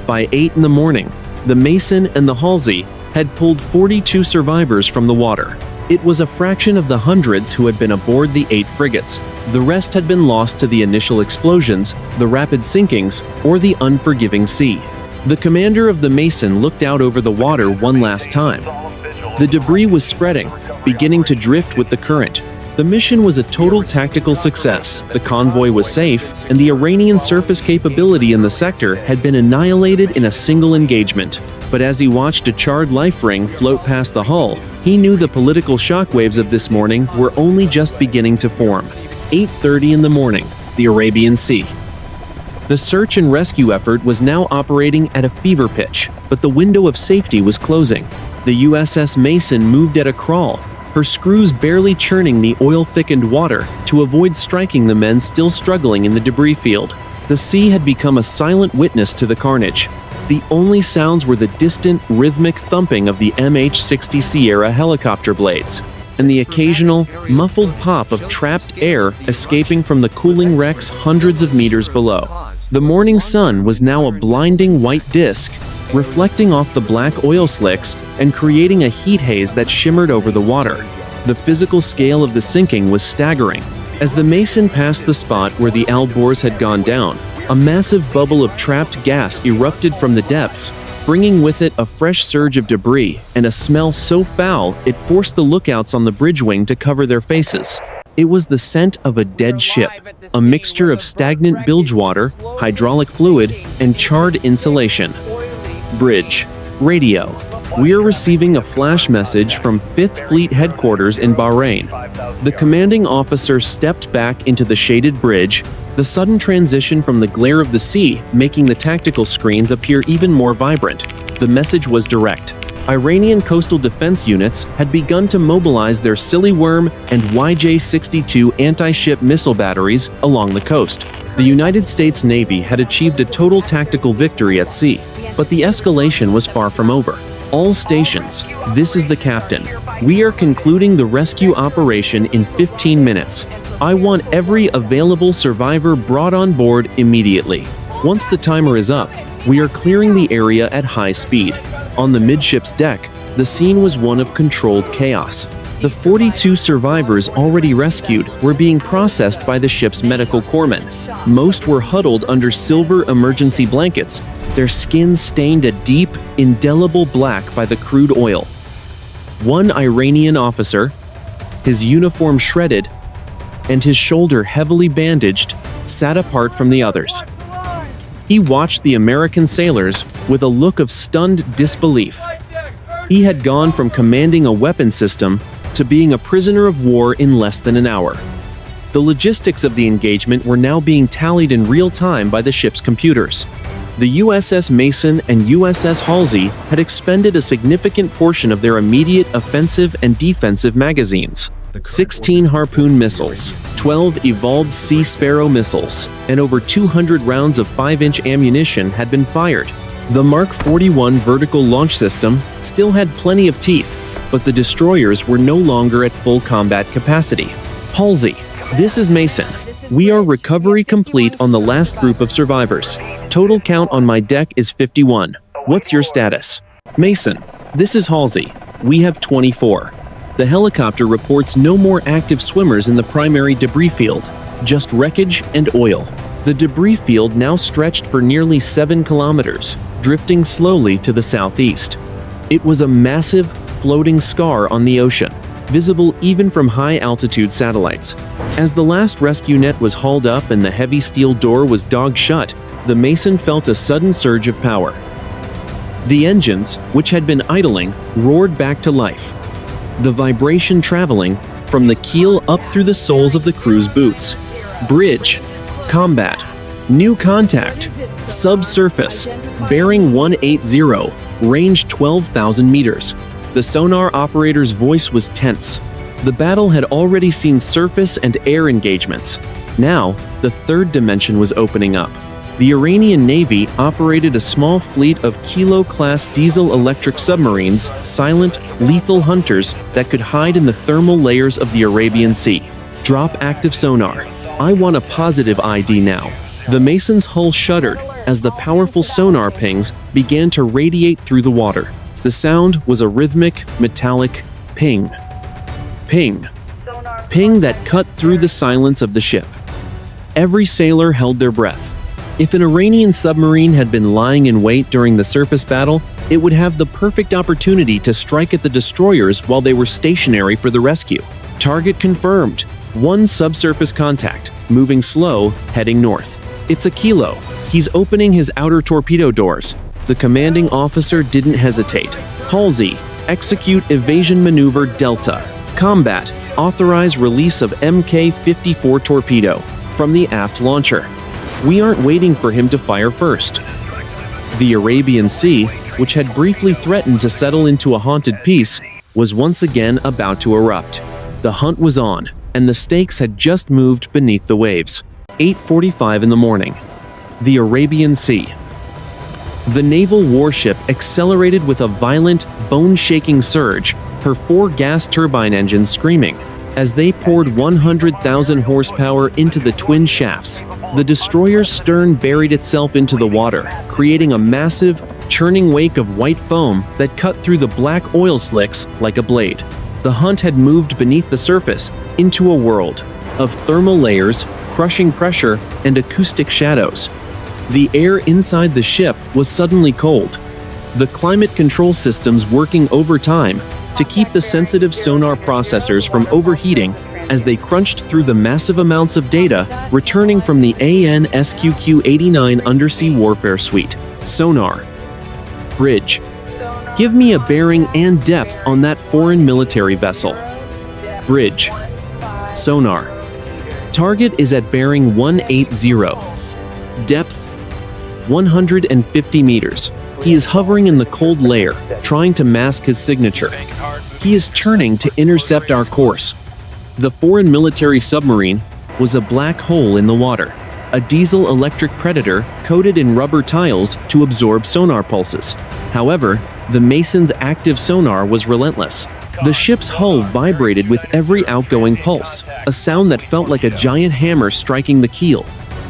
By 8 in the morning, the Mason and the Halsey had pulled 42 survivors from the water. It was a fraction of the hundreds who had been aboard the 8 frigates. The rest had been lost to the initial explosions, the rapid sinkings, or the unforgiving sea. The commander of the Mason looked out over the water one last time. The debris was spreading, beginning to drift with the current. The mission was a total tactical success, the convoy was safe, and the Iranian surface capability in the sector had been annihilated in a single engagement. But as he watched a charred life ring float past the hull, he knew the political shockwaves of this morning were only just beginning to form. 8:30 in the morning, the Arabian Sea. The search and rescue effort was now operating at a fever pitch, but the window of safety was closing. The USS Mason moved at a crawl, her screws barely churning the oil-thickened water to avoid striking the men still struggling in the debris field. The sea had become a silent witness to the carnage. The only sounds were the distant, rhythmic thumping of the MH-60 Sierra helicopter blades, and the occasional, muffled pop of trapped air escaping from the cooling wrecks hundreds of meters below. The morning sun was now a blinding white disk, reflecting off the black oil slicks and creating a heat haze that shimmered over the water. The physical scale of the sinking was staggering. As the Mason passed the spot where the Alborz had gone down, a massive bubble of trapped gas erupted from the depths, bringing with it a fresh surge of debris and a smell so foul it forced the lookouts on the bridge wing to cover their faces. It was the scent of a dead ship, a mixture of stagnant bilge water, hydraulic fluid, and charred insulation. Bridge. Radio. We are receiving a flash message from 5th Fleet Headquarters in Bahrain. The commanding officer stepped back into the shaded bridge, the sudden transition from the glare of the sea making the tactical screens appear even more vibrant. The message was direct. Iranian coastal defense units had begun to mobilize their Silly Worm and YJ-62 anti-ship missile batteries along the coast. The United States Navy had achieved a total tactical victory at sea, but the escalation was far from over. All stations, this is the captain. We are concluding the rescue operation in 15 minutes. I want every available survivor brought on board immediately. Once the timer is up, we are clearing the area at high speed. On the midships deck, the scene was one of controlled chaos. The 42 survivors already rescued were being processed by the ship's medical corpsmen. Most were huddled under silver emergency blankets, their skins stained a deep, indelible black by the crude oil. One Iranian officer, his uniform shredded and his shoulder heavily bandaged, sat apart from the others. He watched the American sailors with a look of stunned disbelief. He had gone from commanding a weapon system to being a prisoner of war in less than an hour. The logistics of the engagement were now being tallied in real time by the ship's computers. The USS Mason and USS Halsey had expended a significant portion of their immediate offensive and defensive magazines. 16 Harpoon missiles, 12 evolved Sea Sparrow missiles, and over 200 rounds of 5-inch ammunition had been fired. The Mark 41 vertical launch system still had plenty of teeth, but the destroyers were no longer at full combat capacity. Halsey, this is Mason. We are recovery complete on the last group of survivors. Total count on my deck is 51. What's your status? Mason, this is Halsey. We have 24. The helicopter reports no more active swimmers in the primary debris field, just wreckage and oil. The debris field now stretched for nearly 7 kilometers, drifting slowly to the southeast. It was a massive, floating scar on the ocean, visible even from high-altitude satellites. As the last rescue net was hauled up and the heavy steel door was dogged shut, the Mason felt a sudden surge of power. The engines, which had been idling, roared back to life. The vibration traveling from the keel up through the soles of the crew's boots. Bridge. Combat. New contact. Subsurface. Bearing 180. Range 12,000 meters. The sonar operator's voice was tense. The battle had already seen surface and air engagements. Now, the third dimension was opening up. The Iranian Navy operated a small fleet of Kilo-class diesel-electric submarines, silent, lethal hunters that could hide in the thermal layers of the Arabian Sea. Drop active sonar. I want a positive ID now. The Mason's hull shuddered as the powerful sonar pings began to radiate through the water. The sound was a rhythmic, metallic ping. Ping. Ping that cut through the silence of the ship. Every sailor held their breath. If an Iranian submarine had been lying in wait during the surface battle, it would have the perfect opportunity to strike at the destroyers while they were stationary for the rescue. Target confirmed. One subsurface contact, moving slow, heading north. It's a Kilo. He's opening his outer torpedo doors. The commanding officer didn't hesitate. Halsey, execute evasion maneuver Delta. Combat, authorize release of Mk-54 torpedo from the aft launcher. We aren't waiting for him to fire first. The Arabian Sea, which had briefly threatened to settle into a haunted peace, was once again about to erupt. The hunt was on, and the stakes had just moved beneath the waves. 8:45 in the morning. The Arabian Sea. The naval warship accelerated with a violent, bone-shaking surge, her 4 gas turbine engines screaming. As they poured 100,000 horsepower into the twin shafts, the destroyer's stern buried itself into the water, creating a massive, churning wake of white foam that cut through the black oil slicks like a blade. The hunt had moved beneath the surface into a world of thermal layers, crushing pressure, and acoustic shadows. The air inside the ship was suddenly cold, the climate control systems working overtime to keep the sensitive sonar processors from overheating as they crunched through the massive amounts of data returning from the AN/SQQ-89 undersea warfare suite. Sonar. Bridge. Give me a bearing and depth on that foreign military vessel. Bridge. Sonar. Target is at bearing 180. Depth 150 meters. He is hovering in the cold layer, trying to mask his signature. He is turning to intercept our course. The foreign military submarine was a black hole in the water, a diesel-electric predator coated in rubber tiles to absorb sonar pulses. However, the Mason's active sonar was relentless. The ship's hull vibrated with every outgoing pulse, a sound that felt like a giant hammer striking the keel.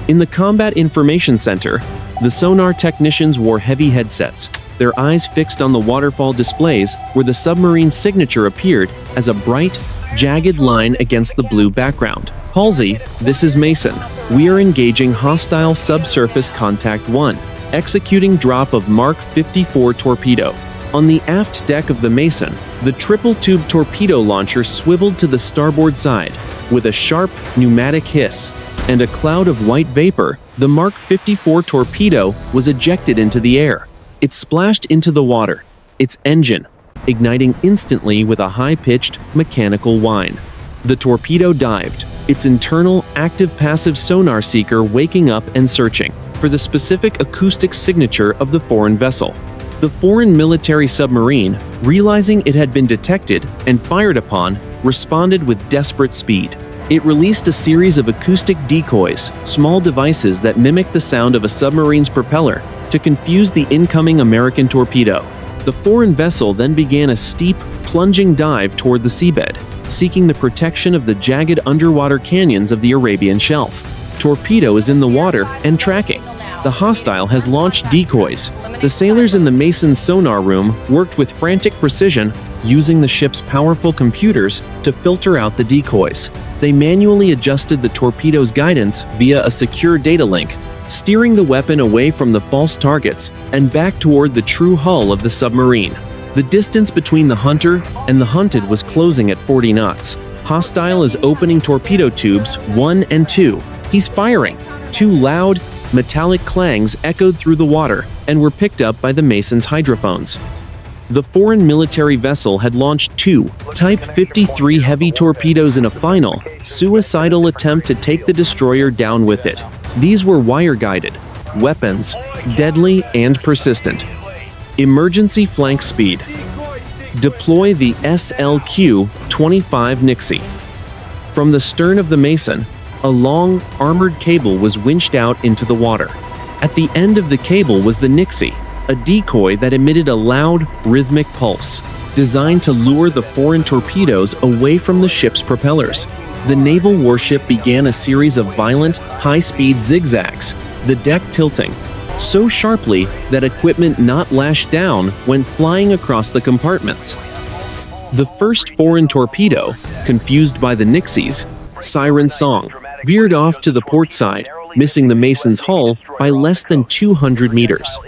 In the Combat Information Center, the sonar technicians wore heavy headsets, their eyes fixed on the waterfall displays where the submarine's signature appeared as a bright, jagged line against the blue background. Halsey, this is Mason. We are engaging hostile subsurface contact 1, executing drop of Mark 54 torpedo. On the aft deck of the Mason, the triple-tube torpedo launcher swiveled to the starboard side. With a sharp, pneumatic hiss and a cloud of white vapor, the Mark 54 torpedo was ejected into the air. It splashed into the water, its engine igniting instantly with a high-pitched, mechanical whine. The torpedo dived, its internal, active-passive sonar seeker waking up and searching for the specific acoustic signature of the foreign vessel. The foreign military submarine, realizing it had been detected and fired upon, responded with desperate speed. It released a series of acoustic decoys, small devices that mimic the sound of a submarine's propeller, to confuse the incoming American torpedo. The foreign vessel then began a steep, plunging dive toward the seabed, seeking the protection of the jagged underwater canyons of the Arabian Shelf. Torpedo is in the water and tracking. The hostile has launched decoys. The sailors in the Mason's sonar room worked with frantic precision, using the ship's powerful computers to filter out the decoys. They manually adjusted the torpedo's guidance via a secure data link, steering the weapon away from the false targets and back toward the true hull of the submarine. The distance between the hunter and the hunted was closing at 40 knots. Hostile is opening torpedo tubes 1 and 2. He's firing. 2 loud, metallic clangs echoed through the water and were picked up by the Mason's hydrophones. The foreign military vessel had launched 2 Type 53 heavy torpedoes in a final, suicidal attempt to take the destroyer down with it. These were wire-guided weapons, deadly and persistent. Emergency flank speed. Deploy the SLQ-25 Nixie. From the stern of the Mason, a long, armored cable was winched out into the water. At the end of the cable was the Nixie, a decoy that emitted a loud, rhythmic pulse, designed to lure the foreign torpedoes away from the ship's propellers. The naval warship began a series of violent, high-speed zigzags, the deck tilting so sharply that equipment not lashed down went flying across the compartments. The first foreign torpedo, confused by the Nixie's siren song, veered off to the port side, missing the Mason's hull by less than 200 meters.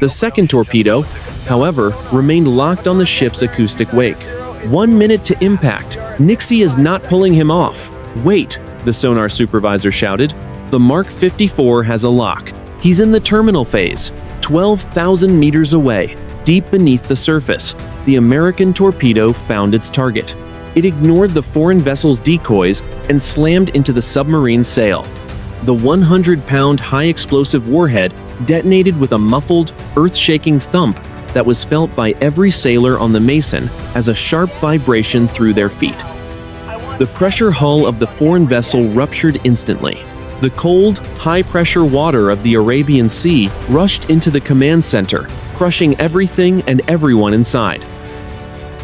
The second torpedo, however, remained locked on the ship's acoustic wake. 1 minute to impact. Nixie is not pulling him off. Wait, the sonar supervisor shouted. The Mark 54 has a lock. He's in the terminal phase, 12,000 meters away, deep beneath the surface. The American torpedo found its target. It ignored the foreign vessel's decoys and slammed into the submarine's sail. The 100-pound high-explosive warhead detonated with a muffled, earth-shaking thump that was felt by every sailor on the Mason as a sharp vibration through their feet. The pressure hull of the foreign vessel ruptured instantly. The cold, high-pressure water of the Arabian Sea rushed into the command center, crushing everything and everyone inside.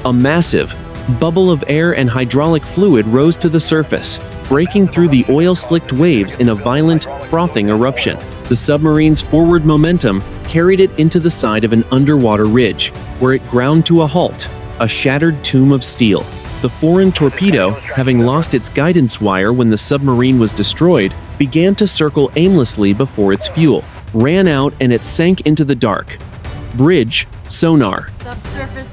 A massive bubble of air and hydraulic fluid rose to the surface, breaking through the oil-slicked waves in a violent, frothing eruption. The submarine's forward momentum carried it into the side of an underwater ridge, where it ground to a halt, a shattered tomb of steel. The foreign torpedo, having lost its guidance wire when the submarine was destroyed, began to circle aimlessly before its fuel ran out and it sank into the dark. Bridge, sonar.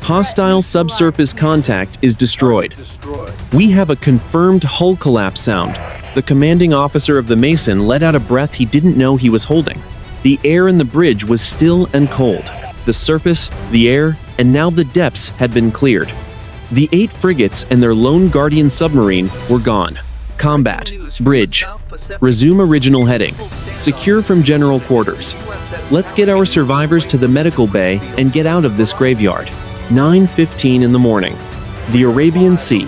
Hostile subsurface contact is destroyed. We have a confirmed hull collapse sound. The commanding officer of the Mason let out a breath he didn't know he was holding. The air in the bridge was still and cold. The surface, the air, and now the depths had been cleared. The 8 frigates and their lone guardian submarine were gone. Combat. Bridge. Resume original heading. Secure from general quarters. Let's get our survivors to the medical bay and get out of this graveyard. 9:15 in the morning. The Arabian Sea.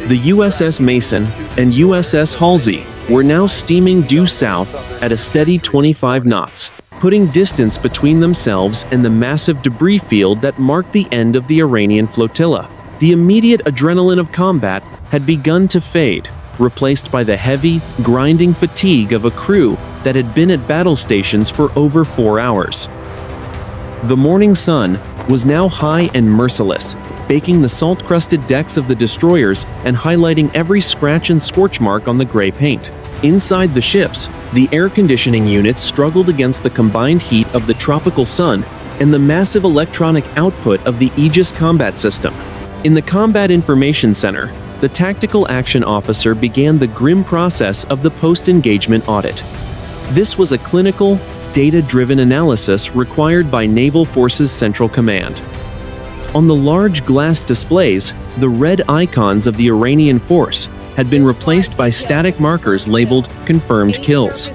The USS Mason and USS Halsey were now steaming due south at a steady 25 knots, putting distance between themselves and the massive debris field that marked the end of the Iranian flotilla. The immediate adrenaline of combat had begun to fade, replaced by the heavy, grinding fatigue of a crew that had been at battle stations for over 4 hours. The morning sun was now high and merciless, baking the salt-crusted decks of the destroyers and highlighting every scratch and scorch mark on the gray paint. Inside the ships, the air conditioning units struggled against the combined heat of the tropical sun and the massive electronic output of the Aegis combat system. In the Combat Information Center, the Tactical Action Officer began the grim process of the post-engagement audit. This was a clinical, data-driven analysis required by Naval Forces Central Command. On the large glass displays, the red icons of the Iranian force had been replaced by static markers labeled confirmed kills.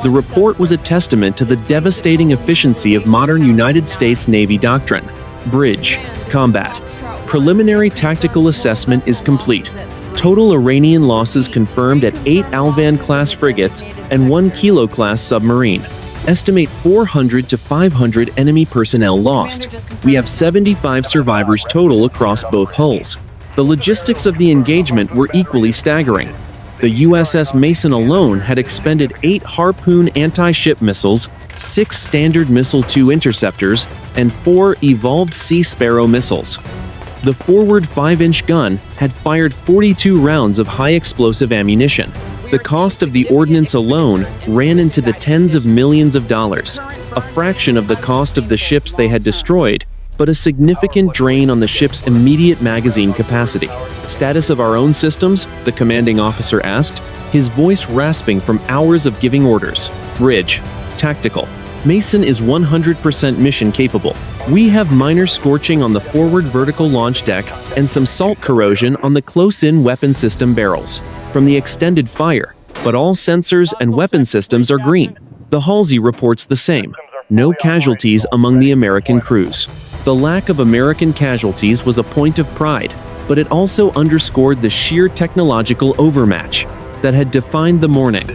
The report was a testament to the devastating efficiency of modern United States Navy doctrine. Bridge. Combat. Preliminary tactical assessment is complete. Total Iranian losses confirmed at 8 Alvan-class frigates and 1 Kilo-class submarine. Estimate 400 to 500 enemy personnel lost. We have 75 survivors total across both hulls. The logistics of the engagement were equally staggering. The USS Mason alone had expended 8 Harpoon anti-ship missiles, 6 Standard Missile 2 interceptors, and 4 Evolved Sea Sparrow missiles. The forward 5-inch gun had fired 42 rounds of high-explosive ammunition. The cost of the ordnance alone ran into the tens of millions of dollars, a fraction of the cost of the ships they had destroyed, but a significant drain on the ship's immediate magazine capacity. Status of our own systems? The commanding officer asked, his voice rasping from hours of giving orders. Bridge. Tactical. Mason is 100% mission capable. We have minor scorching on the forward vertical launch deck and some salt corrosion on the close-in weapon system barrels from the extended fire, but all sensors and weapon systems are green. The Halsey reports the same. No casualties among the American crews. The lack of American casualties was a point of pride, but it also underscored the sheer technological overmatch that had defined the morning.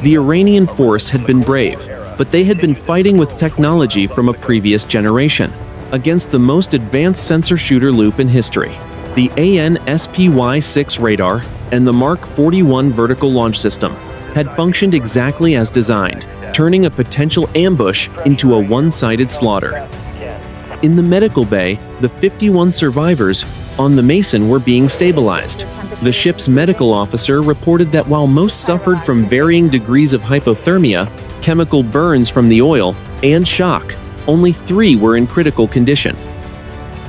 The Iranian force had been brave, but they had been fighting with technology from a previous generation, against the most advanced sensor shooter loop in history. The AN/SPY-6 radar and the Mark 41 vertical launch system had functioned exactly as designed, turning a potential ambush into a one-sided slaughter. In the medical bay, the 51 survivors on the Mason were being stabilized. The ship's medical officer reported that while most suffered from varying degrees of hypothermia, chemical burns from the oil, and shock, only 3 were in critical condition.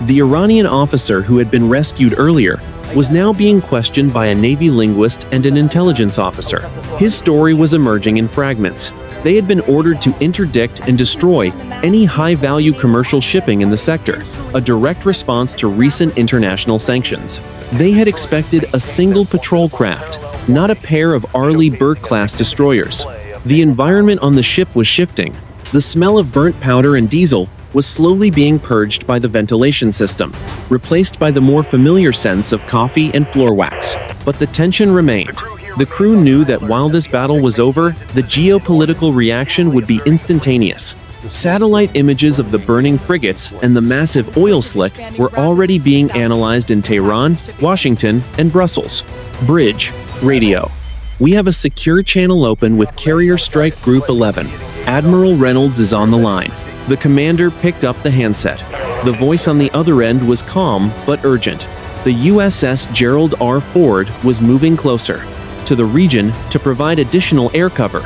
The Iranian officer who had been rescued earlier was now being questioned by a Navy linguist and an intelligence officer. His story was emerging in fragments. They had been ordered to interdict and destroy any high-value commercial shipping in the sector, a direct response to recent international sanctions. They had expected a single patrol craft, not a pair of Arleigh Burke-class destroyers. The environment on the ship was shifting. The smell of burnt powder and diesel was slowly being purged by the ventilation system, replaced by the more familiar scents of coffee and floor wax. But the tension remained. The crew knew that while this battle was over, the geopolitical reaction would be instantaneous. Satellite images of the burning frigates and the massive oil slick were already being analyzed in Tehran, Washington, and Brussels. Bridge. Radio. We have a secure channel open with Carrier Strike Group 11. Admiral Reynolds is on the line. The commander picked up the handset. The voice on the other end was calm but urgent. The USS Gerald R. Ford was moving closer to the region to provide additional air cover.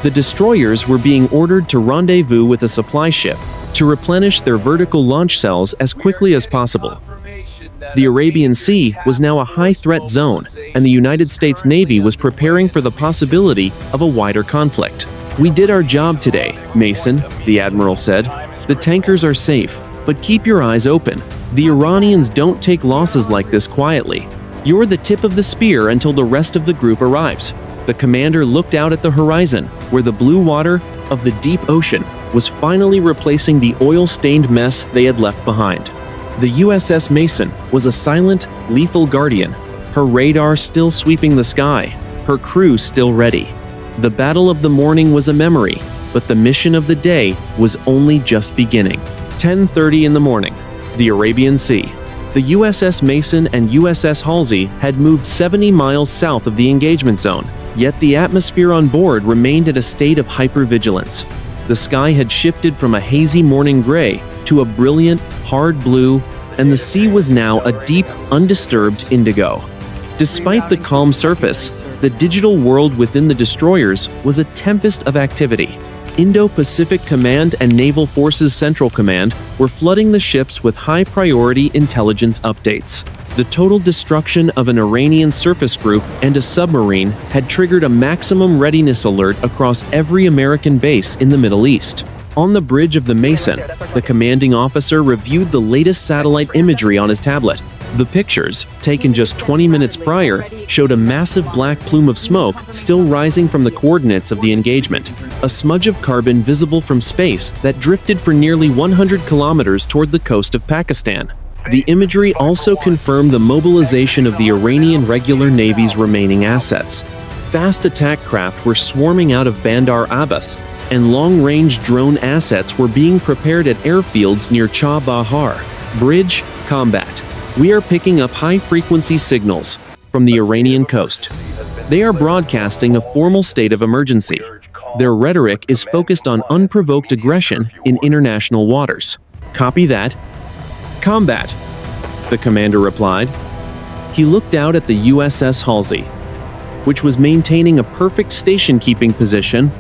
The destroyers were being ordered to rendezvous with a supply ship to replenish their vertical launch cells as quickly as possible. The Arabian Sea was now a high-threat zone, and the United States Navy was preparing for the possibility of a wider conflict. "We did our job today, Mason," the admiral said. "The tankers are safe, but keep your eyes open. The Iranians don't take losses like this quietly. You're the tip of the spear until the rest of the group arrives." The commander looked out at the horizon, where the blue water of the deep ocean was finally replacing the oil-stained mess they had left behind. The USS Mason was a silent, lethal guardian, her radar still sweeping the sky, her crew still ready. The battle of the morning was a memory, but the mission of the day was only just beginning. 10:30 in the morning. The Arabian Sea. The USS Mason and USS Halsey had moved 70 miles south of the engagement zone, yet the atmosphere on board remained at a state of hypervigilance. The sky had shifted from a hazy morning gray to a brilliant, hard blue, and the sea was now a deep, undisturbed indigo. Despite the calm surface, the digital world within the destroyers was a tempest of activity. Indo-Pacific Command and Naval Forces Central Command were flooding the ships with high-priority intelligence updates. The total destruction of an Iranian surface group and a submarine had triggered a maximum readiness alert across every American base in the Middle East. On the bridge of the Mason, the commanding officer reviewed the latest satellite imagery on his tablet. The pictures, taken just 20 minutes prior, showed a massive black plume of smoke still rising from the coordinates of the engagement, a smudge of carbon visible from space that drifted for nearly 100 kilometers toward the coast of Pakistan. The imagery also confirmed the mobilization of the Iranian regular Navy's remaining assets. Fast attack craft were swarming out of Bandar Abbas, and long-range drone assets were being prepared at airfields near Chabahar. Bridge. Combat. We are picking up high-frequency signals from the Iranian coast. They are broadcasting a formal state of emergency. Their rhetoric is focused on unprovoked aggression in international waters. Copy that. Combat, the commander replied. He looked out at the USS Halsey, which was maintaining a perfect station-keeping position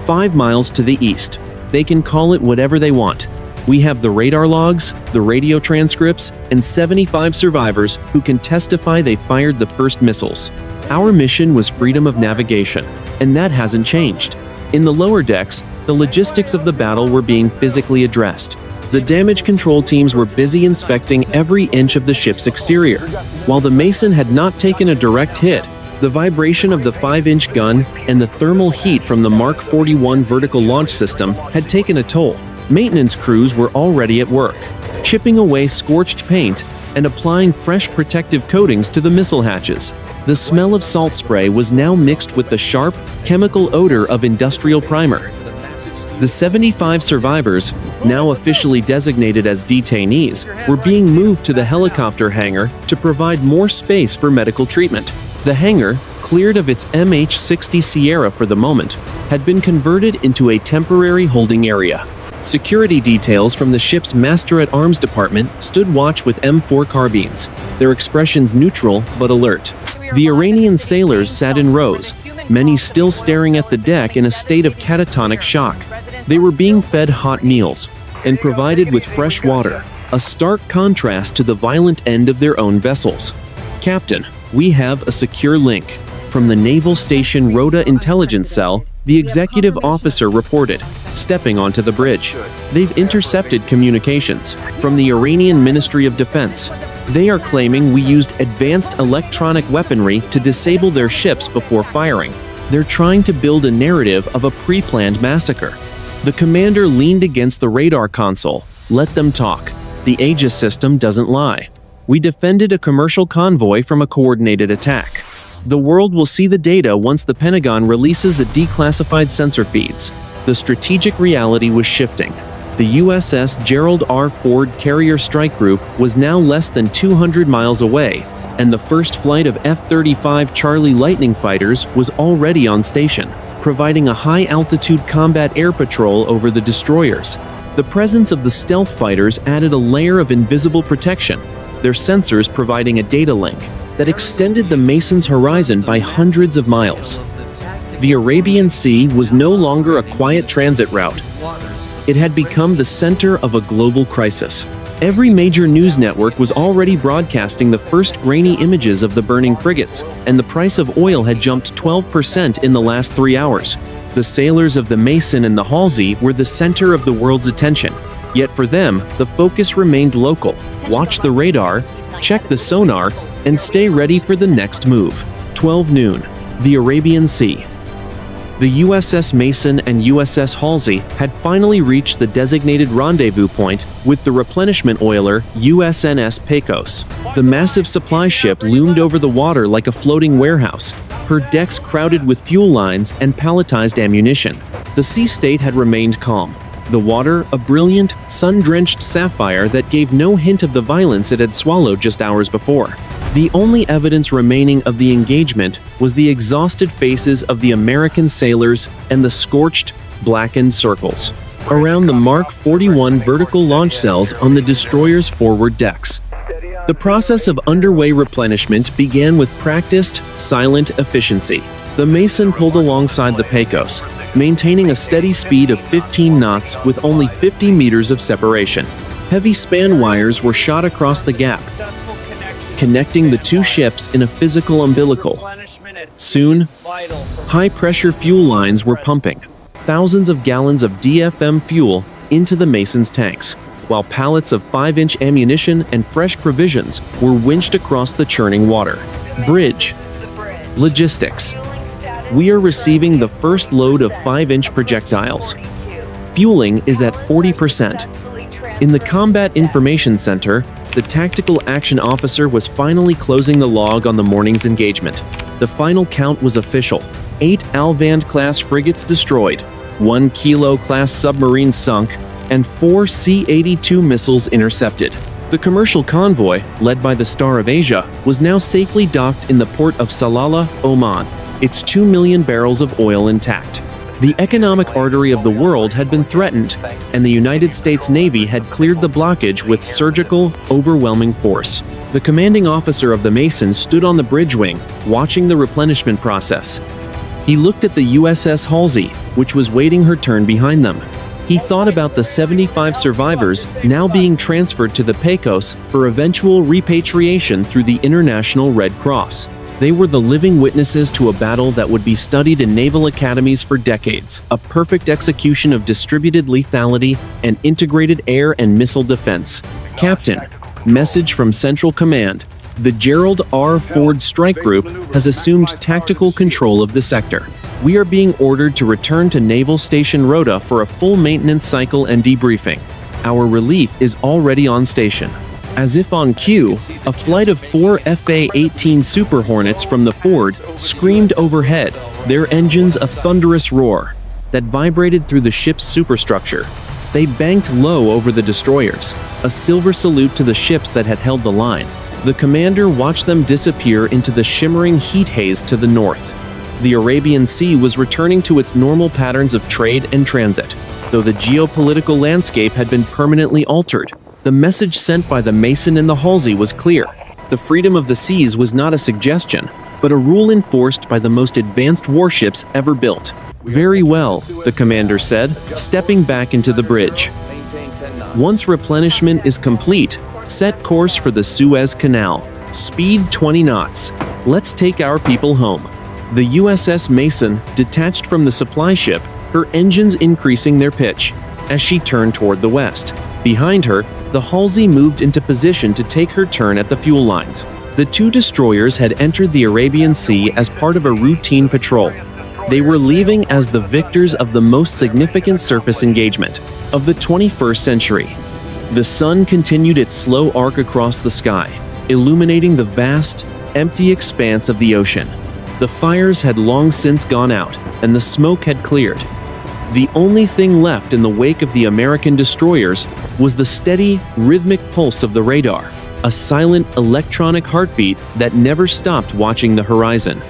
5 miles to the east. They can call it whatever they want. We have the radar logs, the radio transcripts, and 75 survivors who can testify they fired the first missiles. Our mission was freedom of navigation, and that hasn't changed. In the lower decks, the logistics of the battle were being physically addressed. The damage control teams were busy inspecting every inch of the ship's exterior. While the Mason had not taken a direct hit, the vibration of the 5-inch gun and the thermal heat from the Mark 41 vertical launch system had taken a toll. Maintenance crews were already at work, chipping away scorched paint and applying fresh protective coatings to the missile hatches. The smell of salt spray was now mixed with the sharp, chemical odor of industrial primer. The 75 survivors, now officially designated as detainees, were being moved to the helicopter hangar to provide more space for medical treatment. The hangar, cleared of its MH-60 Sierra for the moment, had been converted into a temporary holding area. Security details from the ship's master-at-arms department stood watch with M4 carbines, their expressions neutral but alert. The Iranian sailors sat in rows, many still staring at the deck in a state of catatonic shock. They were being fed hot meals and provided with fresh water, a stark contrast to the violent end of their own vessels. "Captain, we have a secure link." From the Naval Station Rota Intelligence Cell, the executive officer reported, stepping onto the bridge. "They've intercepted communications from the Iranian Ministry of Defense. They are claiming we used advanced electronic weaponry to disable their ships before firing. They're trying to build a narrative of a pre-planned massacre." The commander leaned against the radar console. Let them talk. The Aegis system doesn't lie. We defended a commercial convoy from a coordinated attack. The world will see the data once the Pentagon releases the declassified sensor feeds. The strategic reality was shifting. The USS Gerald R. Ford Carrier Strike Group was now less than 200 miles away, and the first flight of F-35 Charlie Lightning fighters was already on station, providing a high-altitude combat air patrol over the destroyers. The presence of the stealth fighters added a layer of invisible protection, their sensors providing a data link that extended the Mason's horizon by hundreds of miles. The Arabian Sea was no longer a quiet transit route. It had become the center of a global crisis. Every major news network was already broadcasting the first grainy images of the burning frigates, and the price of oil had jumped 12% in the last 3 hours. The sailors of the Mason and the Halsey were the center of the world's attention. Yet for them, the focus remained local. Watch the radar, check the sonar, and stay ready for the next move. 12 noon. The Arabian Sea. The USS Mason and USS Halsey had finally reached the designated rendezvous point with the replenishment oiler USNS Pecos. The massive supply ship loomed over the water like a floating warehouse, her decks crowded with fuel lines and palletized ammunition. The sea state had remained calm. The water, a brilliant, sun-drenched sapphire that gave no hint of the violence it had swallowed just hours before. The only evidence remaining of the engagement was the exhausted faces of the American sailors and the scorched, blackened circles around the Mark 41 vertical launch cells on the destroyer's forward decks. The process of underway replenishment began with practiced, silent efficiency. The Mason pulled alongside the Pecos, maintaining a steady speed of 15 knots with only 50 meters of separation. Heavy span wires were shot across the gap, connecting the two ships in a physical umbilical. Soon, high-pressure fuel lines were pumping thousands of gallons of DFM fuel into the Mason's tanks, while pallets of 5-inch ammunition and fresh provisions were winched across the churning water. Bridge. Logistics. We are receiving the first load of 5-inch projectiles. Fueling is at 40%. In the Combat Information Center, the Tactical Action Officer was finally closing the log on the morning's engagement. The final count was official. 8 Alvand-class frigates destroyed, 1 Kilo-class submarine sunk, and 4 C-82 missiles intercepted. The commercial convoy, led by the Star of Asia, was now safely docked in the port of Salalah, Oman, its 2 million barrels of oil intact. The economic artery of the world had been threatened, and the United States Navy had cleared the blockage with surgical, overwhelming force. The commanding officer of the Mason stood on the bridge wing, watching the replenishment process. He looked at the USS Halsey, which was waiting her turn behind them. He thought about the 75 survivors now being transferred to the Pecos for eventual repatriation through the International Red Cross. They were the living witnesses to a battle that would be studied in naval academies for decades, a perfect execution of distributed lethality and integrated air and missile defense. Captain, message from Central Command. The Gerald R. Ford Strike Group has assumed tactical control of the sector. We are being ordered to return to Naval Station Rota for a full maintenance cycle and debriefing. Our relief is already on station. As if on cue, a flight of 4 FA-18 Super Hornets from the Ford screamed overhead, their engines a thunderous roar that vibrated through the ship's superstructure. They banked low over the destroyers, a silver salute to the ships that had held the line. The commander watched them disappear into the shimmering heat haze to the north. The Arabian Sea was returning to its normal patterns of trade and transit, though the geopolitical landscape had been permanently altered. The message sent by the Mason and the Halsey was clear. The freedom of the seas was not a suggestion, but a rule enforced by the most advanced warships ever built. Very well, the commander said, stepping back into the bridge. Once replenishment is complete, set course for the Suez Canal. Speed 20 knots. Let's take our people home. The USS Mason detached from the supply ship, her engines increasing their pitch, as she turned toward the west. Behind her, the Halsey moved into position to take her turn at the fuel lines. The two destroyers had entered the Arabian Sea as part of a routine patrol. They were leaving as the victors of the most significant surface engagement of the 21st century. The sun continued its slow arc across the sky, illuminating the vast, empty expanse of the ocean. The fires had long since gone out, and the smoke had cleared. The only thing left in the wake of the American destroyers was the steady, rhythmic pulse of the radar, a silent electronic heartbeat that never stopped watching the horizon.